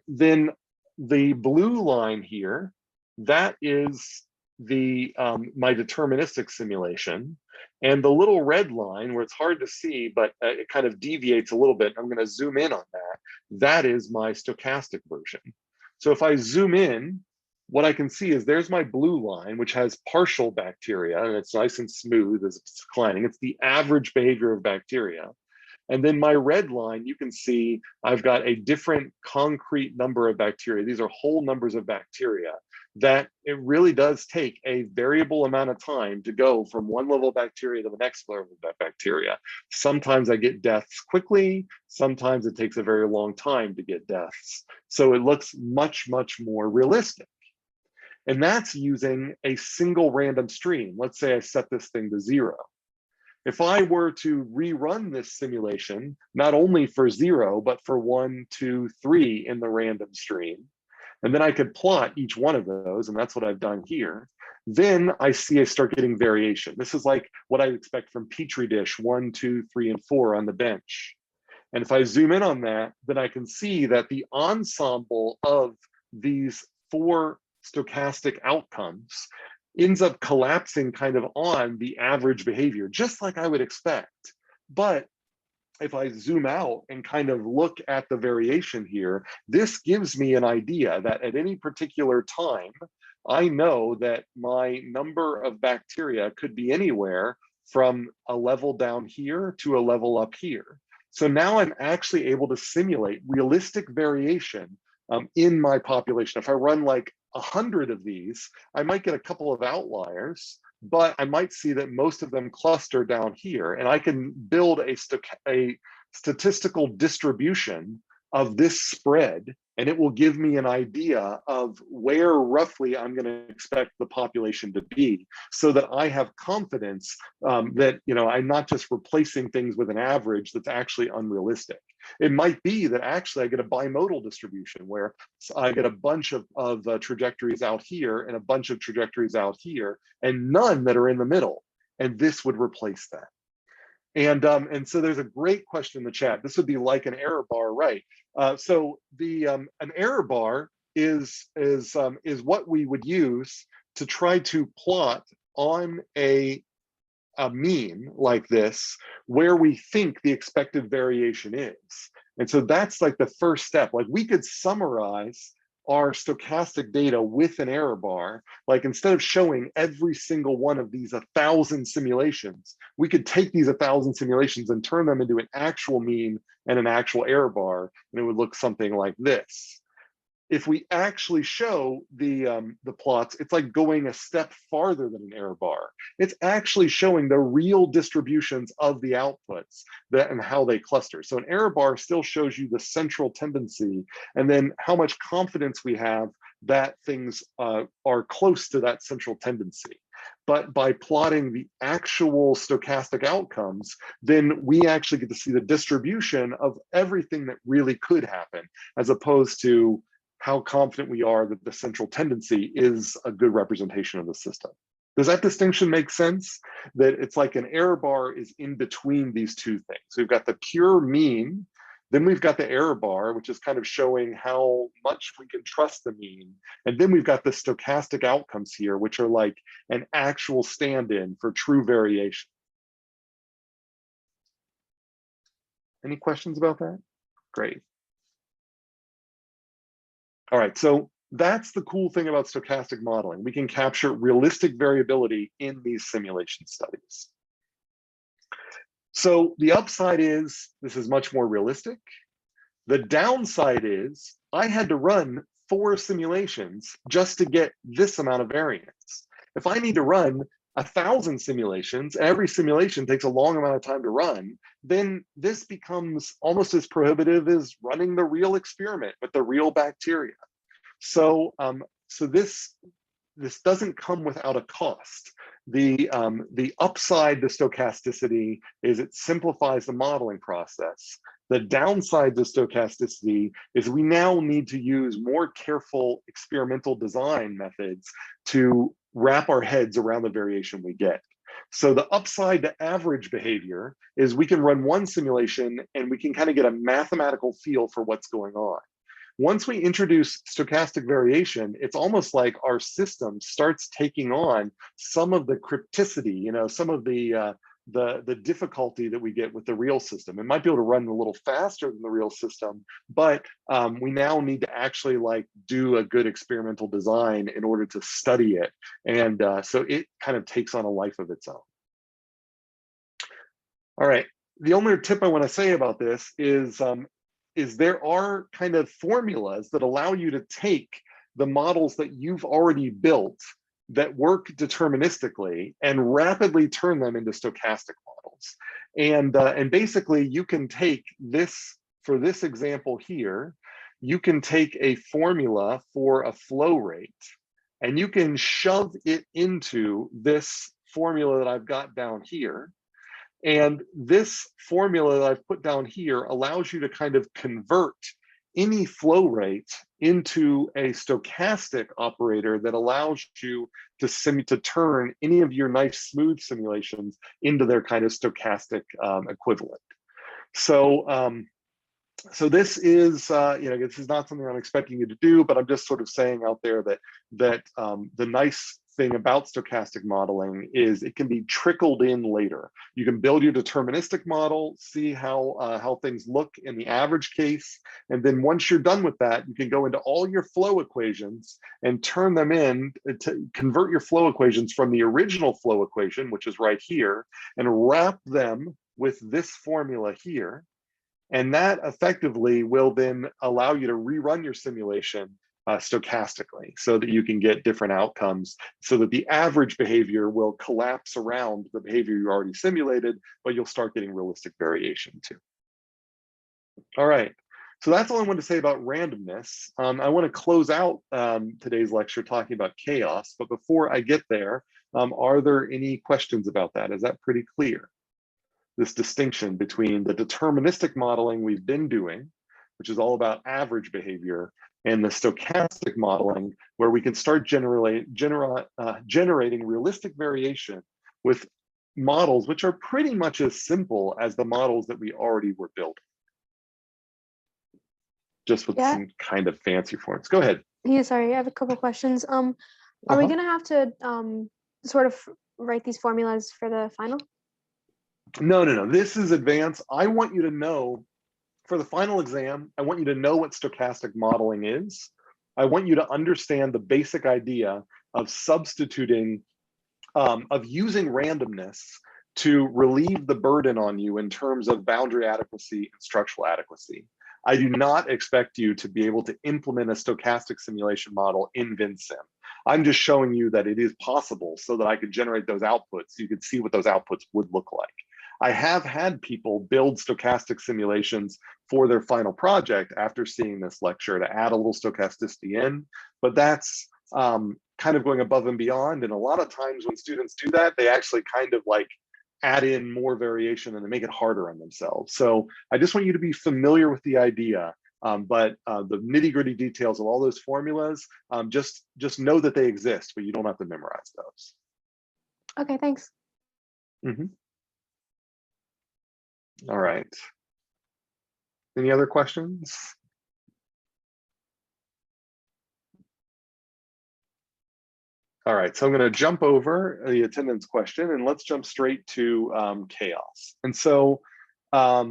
then the blue line here, that is the my deterministic simulation. And the little red line where it's hard to see, but it kind of deviates a little bit, I'm going to zoom in on that. That is my stochastic version. So if I zoom in, what I can see is there's my blue line, which has partial bacteria, and it's nice and smooth as it's declining. It's the average behavior of bacteria. And then my red line, you can see I've got a different concrete number of bacteria. These are whole numbers of bacteria that it really does take a variable amount of time to go from one level of bacteria to the next level of bacteria. Sometimes I get deaths quickly. Sometimes it takes a very long time to get deaths. So it looks much, much more realistic. And that's using a single random stream. Let's say I set this thing to 0. If I were to rerun this simulation, not only for 0, but for 1, 2, 3 in the random stream, and then I could plot each one of those, and that's what I've done here, then I start getting variation. This is like what I expect from Petri dish 1, 2, 3, and 4 on the bench. And if I zoom in on that, then I can see that the ensemble of these 4 stochastic outcomes ends up collapsing kind of on the average behavior, just like I would expect. But if I zoom out and kind of look at the variation here, this gives me an idea that at any particular time, I know that my number of bacteria could be anywhere from a level down here to a level up here. So now I'm actually able to simulate realistic variation in my population. If I run like 100 of these, I might get a couple of outliers, but I might see that most of them cluster down here, and I can build a statistical distribution of this spread, and it will give me an idea of where roughly I'm going to expect the population to be, so that I have confidence that I'm not just replacing things with an average that's actually unrealistic. It might be that actually I get a bimodal distribution where I get a bunch of trajectories out here and a bunch of trajectories out here, and none that are in the middle, and this would replace that. And so there's a great question in the chat. This would be like an error bar, right? So an error bar is what we would use to try to plot on a mean like this, where we think the expected variation is. And so that's like the first step. Like we could summarize our stochastic data with an error bar. Like instead of showing every single one of these 1,000 simulations, we could take these 1,000 simulations and turn them into an actual mean and an actual error bar, and it would look something like this. If we actually show the plots, it's like going a step farther than an error bar. It's actually showing the real distributions of the outputs and how they cluster. So an error bar still shows you the central tendency and then how much confidence we have that things are close to that central tendency. But by plotting the actual stochastic outcomes, then we actually get to see the distribution of everything that really could happen, as opposed to how confident we are that the central tendency is a good representation of the system. Does that distinction make sense? That it's like an error bar is in between these two things. So we've got the pure mean, then we've got the error bar, which is kind of showing how much we can trust the mean. And then we've got the stochastic outcomes here, which are like an actual stand-in for true variation. Any questions about that? Great. All right, so that's the cool thing about stochastic modeling. We can capture realistic variability in these simulation studies. So the upside is this is much more realistic. The downside is I had to run 4 simulations just to get this amount of variance. If I need to run 1,000 simulations, every simulation takes a long amount of time to run, then this becomes almost as prohibitive as running the real experiment with the real bacteria. So, this doesn't come without a cost. The upside to stochasticity is it simplifies the modeling process. The downside to stochasticity is we now need to use more careful experimental design methods to wrap our heads around the variation we get. So the upside to average behavior is we can run one simulation and we can kind of get a mathematical feel for what's going on. Once we introduce stochastic variation, it's almost like our system starts taking on some of the crypticity, some of the the difficulty that we get with the real system. It might be able to run a little faster than the real system, but we now need to actually like do a good experimental design in order to study it. And so it kind of takes on a life of its own. All right, the only tip I want to say about this is there are kind of formulas that allow you to take the models that you've already built that work deterministically and rapidly turn them into stochastic models. And basically you can take this, for this example here, you can take a formula for a flow rate and you can shove it into this formula that I've got down here. And this formula that I've put down here allows you to kind of convert any flow rate into a stochastic operator that allows you to turn any of your nice smooth simulations into their kind of stochastic equivalent. So so this is this is not something I'm expecting you to do, but I'm just sort of saying out there that the nice thing about stochastic modeling is it can be trickled in later. You can build your deterministic model, see how things look in the average case, and then once you're done with that, you can go into all your flow equations and turn them in to convert your flow equations from the original flow equation, which is right here, and wrap them with this formula here. And that effectively will then allow you to rerun your simulation stochastically so that you can get different outcomes, so that the average behavior will collapse around the behavior you already simulated, but you'll start getting realistic variation too. All right, so that's all I wanted to say about randomness. I want to close out today's lecture talking about chaos, but before I get there, are there any questions about that? Is that pretty clear? This distinction between the deterministic modeling we've been doing, which is all about average behavior, and the stochastic modeling, where we can start generating realistic variation with models which are pretty much as simple as the models that we already were building, just with some kind of fancy forms. Go ahead. Yeah, sorry, I have a couple questions. Are we gonna have to sort of write these formulas for the final? No. This is advanced. I want you to know, for the final exam, I want you to know what stochastic modeling is. I want you to understand the basic idea of substituting, of using randomness to relieve the burden on you in terms of boundary adequacy and structural adequacy. I do not expect you to be able to implement a stochastic simulation model in VinSim. I'm just showing you that it is possible so that I could generate those outputs so you could see what those outputs would look like. I have had people build stochastic simulations for their final project after seeing this lecture to add a little stochasticity in, but that's kind of going above and beyond. And a lot of times when students do that, they actually kind of like add in more variation and they make it harder on themselves. So I just want you to be familiar with the idea, but the nitty-gritty details of all those formulas, just know that they exist, but you don't have to memorize those. Okay, thanks. All right. Any other questions? All right, so I'm going to jump over the attendance question and let's jump straight to chaos. And so that's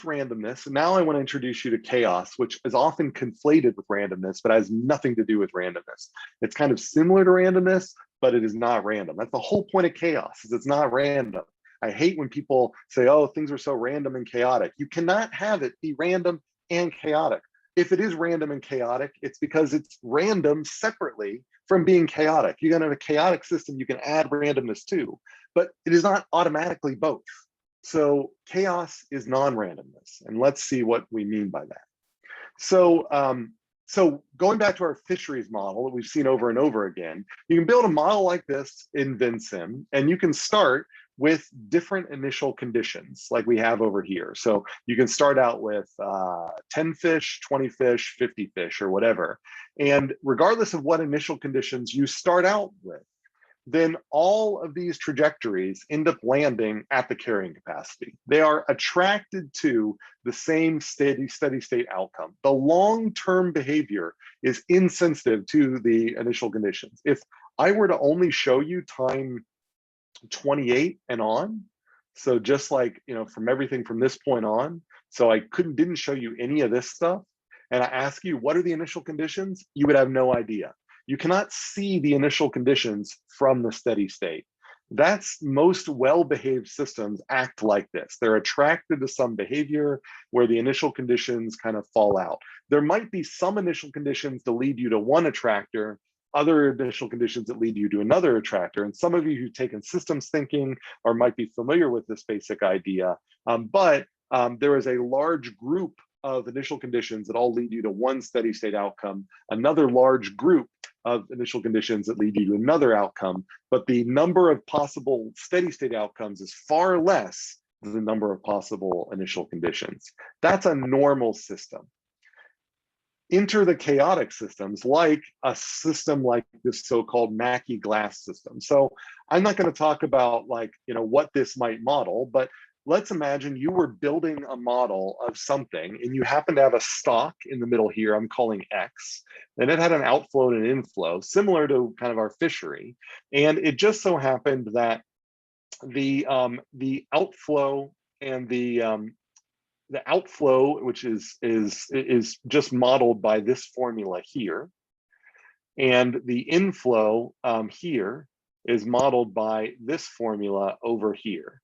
randomness. And now I want to introduce you to chaos, which is often conflated with randomness, but has nothing to do with randomness. It's kind of similar to randomness, but it is not random. That's the whole point of chaos, is it's not random. I hate when people say, oh, things are so random and chaotic. You cannot have it be random and chaotic. If it is random and chaotic, it's because it's random separately from being chaotic. You're going to have a chaotic system, you can add randomness to, but it is not automatically both. So chaos is non-randomness, and let's see what we mean by that. So going back to our fisheries model that we've seen over and over again, you can build a model like this in VinSim, and you can start with different initial conditions like we have over here. So you can start out with 10 fish, 20 fish, 50 fish, or whatever. And regardless of what initial conditions you start out with, then all of these trajectories end up landing at the carrying capacity. They are attracted to the same steady state outcome. The long-term behavior is insensitive to the initial conditions. If I were to only show you time 28 and on. So just like, from everything from this point on, so I didn't show you any of this stuff, and I ask you, what are the initial conditions? You would have no idea. You cannot see the initial conditions from the steady state. That's most well-behaved systems act like this. They're attracted to some behavior where the initial conditions kind of fall out. There might be some initial conditions to lead you to one attractor, other initial conditions that lead you to another attractor. And some of you who've taken systems thinking or might be familiar with this basic idea, but there is a large group of initial conditions that all lead you to one steady state outcome, another large group of initial conditions that lead you to another outcome, but the number of possible steady state outcomes is far less than the number of possible initial conditions. That's a normal system. Enter the chaotic systems, like a system like this so-called Mackey-Glass system. So I'm not going to talk about what this might model, but let's imagine you were building a model of something and you happen to have a stock in the middle here, I'm calling X, and it had an outflow and an inflow, similar to kind of our fishery. And it just so happened that the outflow and the outflow, which is just modeled by this formula here, and the inflow here is modeled by this formula over here.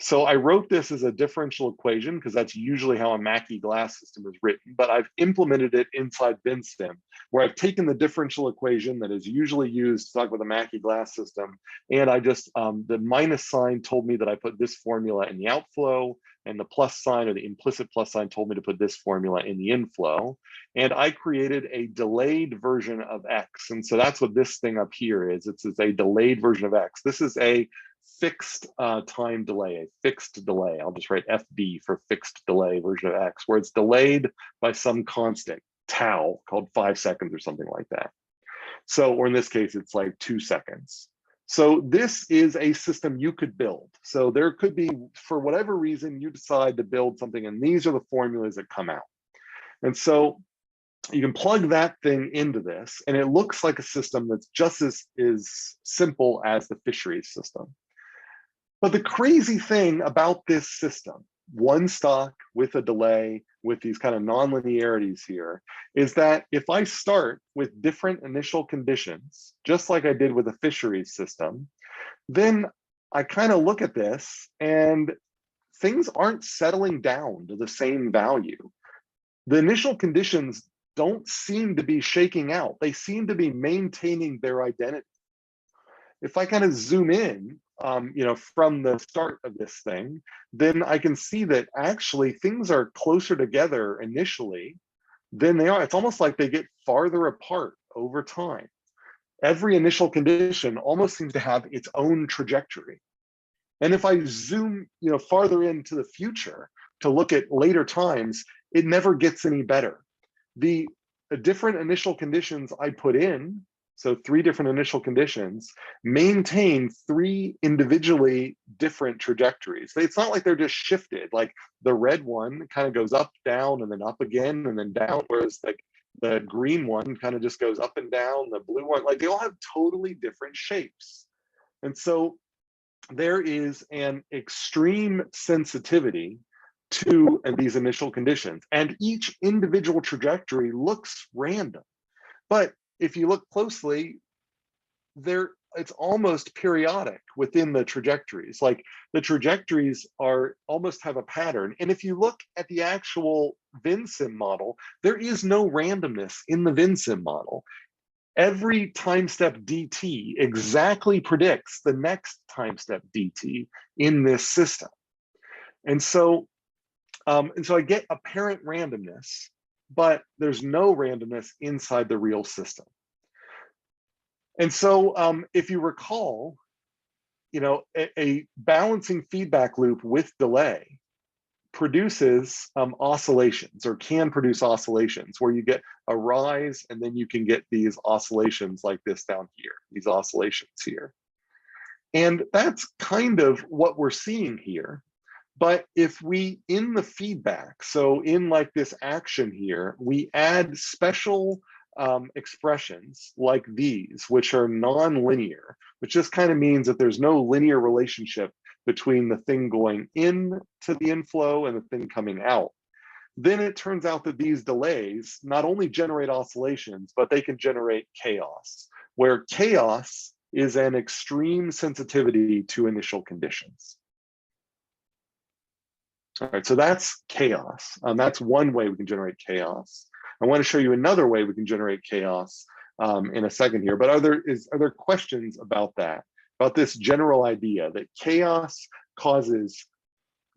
So I wrote this as a differential equation because that's usually how a Mackey-Glass system is written, but I've implemented it inside Vensim, where I've taken the differential equation that is usually used to talk about the Mackey-Glass system, and I just, the minus sign told me that I put this formula in the outflow, and the plus sign, or the implicit plus sign, told me to put this formula in the inflow. And I created a delayed version of X. And so that's what this thing up here is. It's a delayed version of X. This is a fixed time delay, a fixed delay. I'll just write FB for fixed delay version of X, where it's delayed by some constant, tau, called 5 seconds or something like that. So, or in this case, it's like 2 seconds. So this is a system you could build. So there could be, for whatever reason, you decide to build something, and these are the formulas that come out. And so you can plug that thing into this, and it looks like a system that's just as simple as the fisheries system. But the crazy thing about this system, one stock with a delay, with these kind of nonlinearities here, is that if I start with different initial conditions, just like I did with the fisheries system, then I kind of look at this and things aren't settling down to the same value. The initial conditions don't seem to be shaking out. They seem to be maintaining their identity. If I kind of zoom in, from the start of this thing, then I can see that actually things are closer together initially than they are. It's almost like they get farther apart over time. Every initial condition almost seems to have its own trajectory. And if I zoom, farther into the future to look at later times, it never gets any better. The different initial conditions I put in, so 3 different initial conditions, maintain 3 individually different trajectories. It's not like they're just shifted. Like the red one kind of goes up, down, and then up again, and then down, whereas like the green one kind of just goes up and down, the blue one, like they all have totally different shapes. And so there is an extreme sensitivity to these initial conditions, and each individual trajectory looks random. But if you look closely, it's almost periodic within the trajectories. Like the trajectories almost have a pattern. And if you look at the actual Vensim model, there is no randomness in the Vensim model. Every time step dt exactly predicts the next time step dt in this system. And so I get apparent randomness, but there's no randomness inside the real system. And so if you recall, a balancing feedback loop with delay produces oscillations, or can produce oscillations, where you get a rise and then you can get these oscillations like this down here, these oscillations here. And that's kind of what we're seeing here. But if we, in the feedback, so in like this action here, we add special expressions like these, which are non-linear, which just kind of means that there's no linear relationship between the thing going in to the inflow and the thing coming out, then it turns out that these delays not only generate oscillations, but they can generate chaos, where chaos is an extreme sensitivity to initial conditions. All right, so that's chaos. That's one way we can generate chaos. I want to show you another way we can generate chaos in a second here, but are there questions about that, about this general idea that chaos causes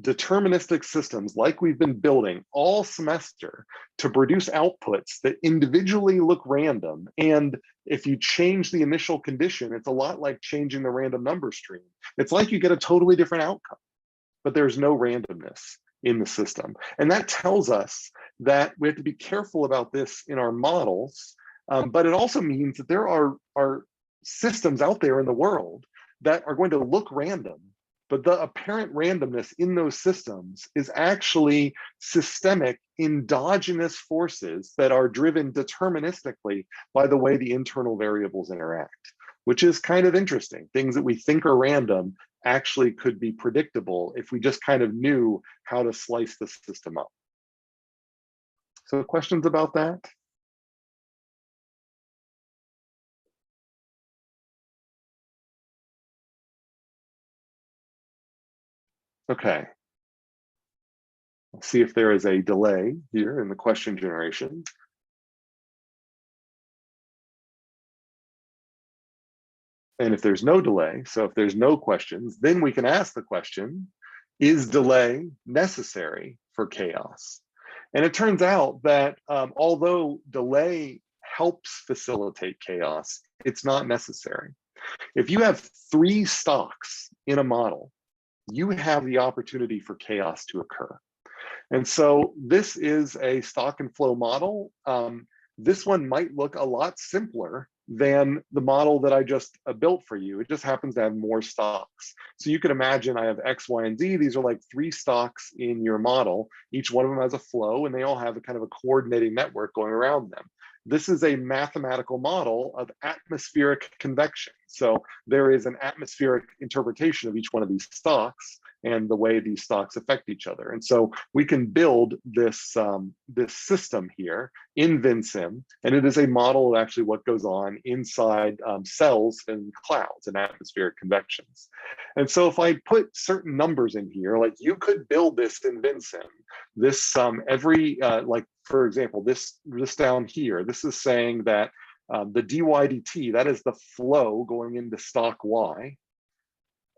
deterministic systems like we've been building all semester to produce outputs that individually look random, and if you change the initial condition, it's a lot like changing the random number stream. It's like you get a totally different outcome, but there's no randomness in the system. And that tells us that we have to be careful about this in our models, but it also means that there are systems out there in the world that are going to look random, but the apparent randomness in those systems is actually systemic endogenous forces that are driven deterministically by the way the internal variables interact, which is kind of interesting. Things that we think are random actually could be predictable if we just kind of knew how to slice the system up. So questions about that? Okay. Let's see if there is a delay here in the question generation. And if there's no delay, so if there's no questions, then we can ask the question, is delay necessary for chaos? And it turns out that although delay helps facilitate chaos, it's not necessary. If you have 3 stocks in a model, you have the opportunity for chaos to occur. And so this is a stock and flow model. This one might look a lot simpler than the model that I just built for you. It just happens to have more stocks. So you can imagine I have X, Y, and Z. These are like 3 stocks in your model. Each one of them has a flow, and they all have a kind of a coordinating network going around them. This is a mathematical model of atmospheric convection. So there is an atmospheric interpretation of each one of these stocks and the way these stocks affect each other. And so we can build this, this system here in Vinsim, and it is a model of actually what goes on inside cells and clouds and atmospheric convections. And so if I put certain numbers in here, like you could build this in Vinsim, this like for example, this down here, this is saying that the dy dt, that is the flow going into stock Y.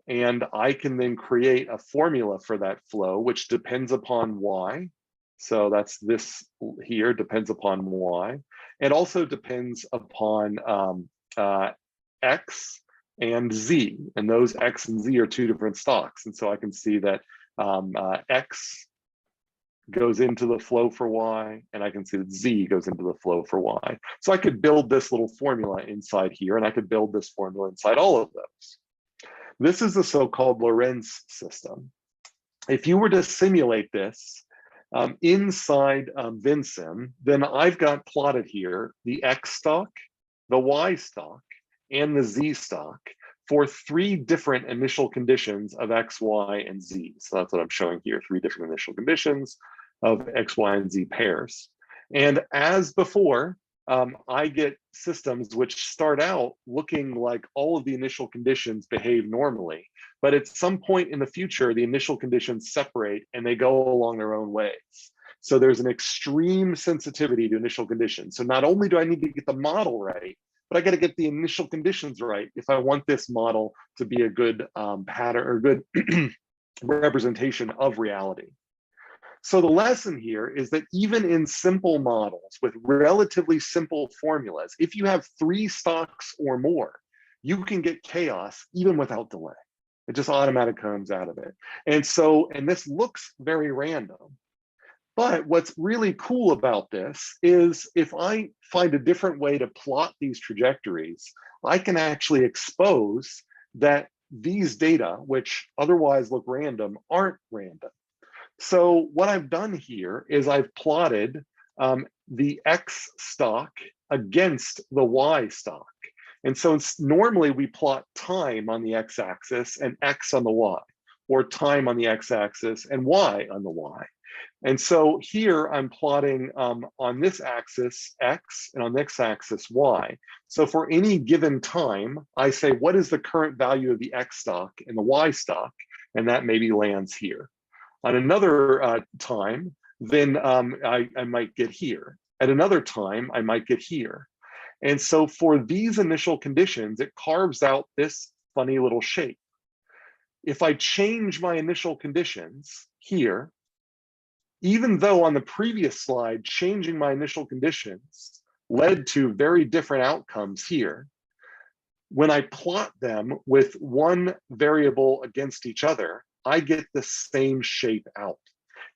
And I can then create a formula for that flow, which depends upon Y. So that's this here, depends upon Y. It also depends upon X and Z. And those X and Z are 2 different stocks. And so I can see that X goes into the flow for Y, and I can see that Z goes into the flow for Y. So I could build this little formula inside here, and I could build this formula inside all of those. This is the so-called Lorentz system. If you were to simulate this inside Vinsim, then I've got plotted here the X stock, the Y stock, and the Z stock for 3 different initial conditions of X, Y, and Z. So that's what I'm showing here, 3 different initial conditions of X, Y, and Z pairs. And as before, I get systems which start out looking like all of the initial conditions behave normally, but at some point in the future, the initial conditions separate and they go along their own ways. So there's an extreme sensitivity to initial conditions. So not only do I need to get the model right, but I got to get the initial conditions right if I want this model to be a good pattern or good representation of reality. So the lesson here is that even in simple models with relatively simple formulas, if you have 3 stocks or more, you can get chaos even without delay. It just automatically comes out of it. And this looks very random. But what's really cool about this is if I find a different way to plot these trajectories, I can actually expose that these data, which otherwise look random, aren't random. So what I've done here is I've plotted the X stock against the Y stock. And so normally we plot time on the X-axis and X on the Y, or time on the X-axis and Y on the Y. And so here I'm plotting on this axis X and on the X-axis Y. So for any given time, I say, what is the current value of the X stock and the Y stock? And that maybe lands here. On another time, then I might get here. At another time, I might get here. And so for these initial conditions, it carves out this funny little shape. If I change my initial conditions here, even though on the previous slide, changing my initial conditions led to very different outcomes here, when I plot them with one variable against each other, I get the same shape out.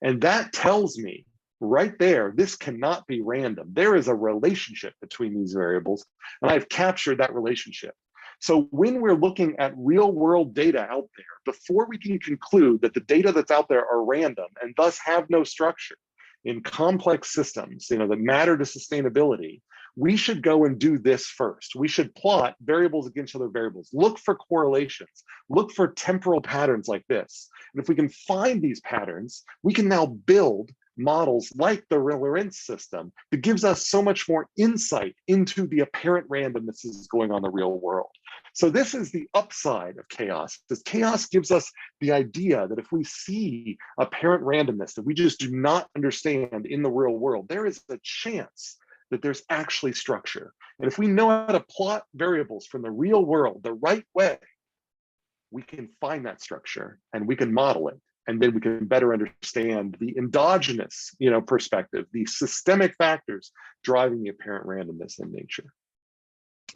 And that tells me right there, this cannot be random. There is a relationship between these variables, and I've captured that relationship. So when we're looking at real world data out there, before we can conclude that the data that's out there are random and thus have no structure in complex systems, that matter to sustainability, we should go and do this first. We should plot variables against other variables, look for correlations, look for temporal patterns like this. And if we can find these patterns, we can now build models like the Lorentz system that gives us so much more insight into the apparent randomness that's going on in the real world. So this is the upside of chaos, because chaos gives us the idea that if we see apparent randomness that we just do not understand in the real world, there is a chance that there's actually structure. And if we know how to plot variables from the real world the right way, we can find that structure and we can model it. And then we can better understand the endogenous, perspective, the systemic factors driving the apparent randomness in nature.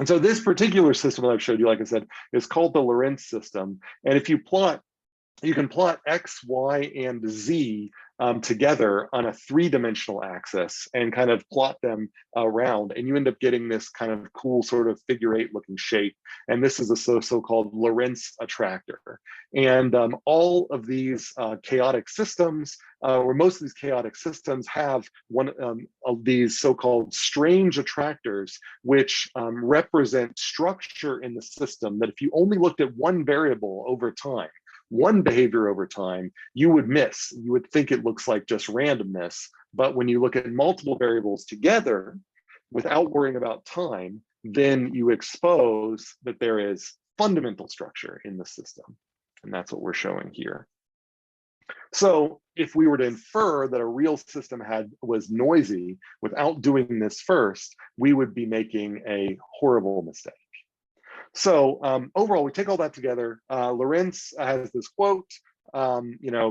And so this particular system that I've showed you, like I said, is called the Lorentz system. And if you can plot X, Y, and Z together on a three-dimensional axis and kind of plot them around, and you end up getting this kind of cool sort of figure-8 looking shape. And this is a so-called Lorentz attractor. And all of these chaotic systems, or most of these chaotic systems, have one of these so-called strange attractors, which represent structure in the system that if you only looked at one variable over time, one behavior over time, you would miss. You would think it looks like just randomness. But when you look at multiple variables together without worrying about time, then you expose that there is fundamental structure in the system. And that's what we're showing here. So if we were to infer that a real system was noisy without doing this first, we would be making a horrible mistake. So overall, we take all that together. Lorentz has this quote,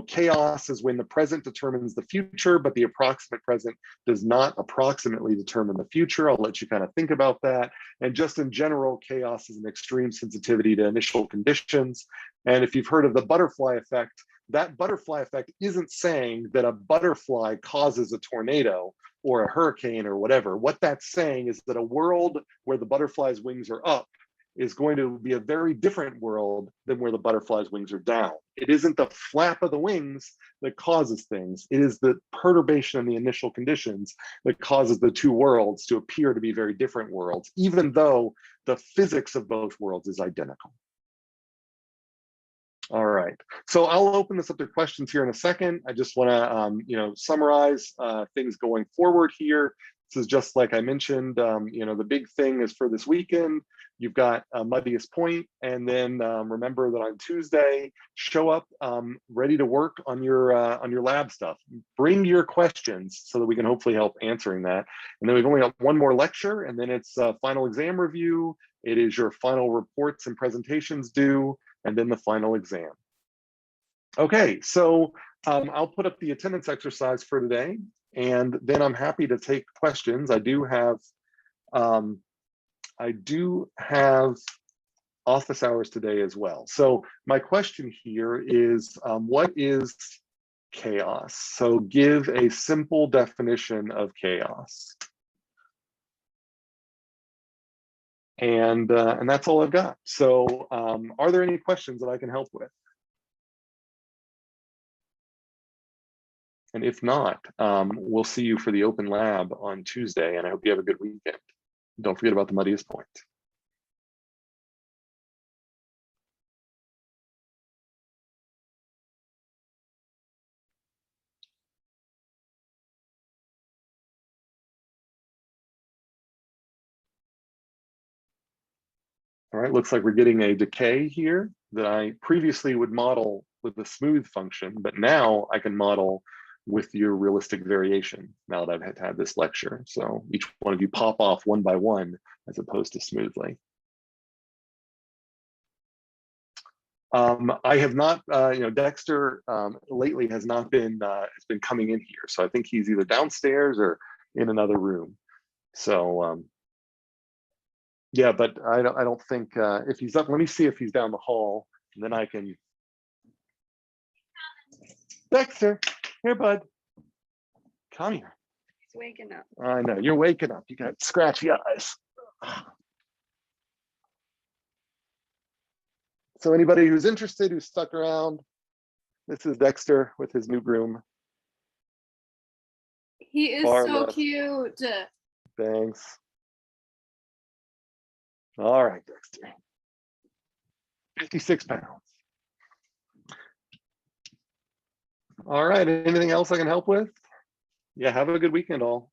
chaos is when the present determines the future, but the approximate present does not approximately determine the future. I'll let you kind of think about that. And just in general, chaos is an extreme sensitivity to initial conditions. And if you've heard of the butterfly effect, that butterfly effect isn't saying that a butterfly causes a tornado or a hurricane or whatever. What that's saying is that a world where the butterfly's wings are up is going to be a very different world than where the butterfly's wings are down. It isn't the flap of the wings that causes things. It is the perturbation in the initial conditions that causes the two worlds to appear to be very different worlds, even though the physics of both worlds is identical. All right, so I'll open this up to questions here in a second. I just want to, summarize things going forward here. This is just like I mentioned, the big thing is for this weekend, you've got Muddiest Point, and then remember that on Tuesday, show up ready to work on your lab stuff. Bring your questions so that we can hopefully help answering that. And then we've only got one more lecture, and then it's final exam review. It is your final reports and presentations due, and then the final exam. Okay, so I'll put up the attendance exercise for today, and then I'm happy to take questions. I do have office hours today as well. So my question here is, what is chaos? So give a simple definition of chaos. And that's all I've got. So are there any questions that I can help with? And if not, we'll see you for the open lab on Tuesday, and I hope you have a good weekend. Don't forget about the muddiest point. All right, looks like we're getting a decay here that I previously would model with the smooth function, but now I can model with your realistic variation now that I've had this lecture. So each one of you pop off one by one as opposed to smoothly. I have not, Dexter lately has not been, has been coming in here. So I think he's either downstairs or in another room. So yeah, but I don't think if he's up, let me see if he's down the hall, and then I can. Dexter, here, bud. Come here. He's waking up. I know, you're waking up. You got scratchy eyes. So anybody who's interested, who's stuck around, this is Dexter with his new groom. He is Far so left. cute. Thanks. All right, Dexter. 56 pounds. All right, anything else I can help with? Yeah, have a good weekend all.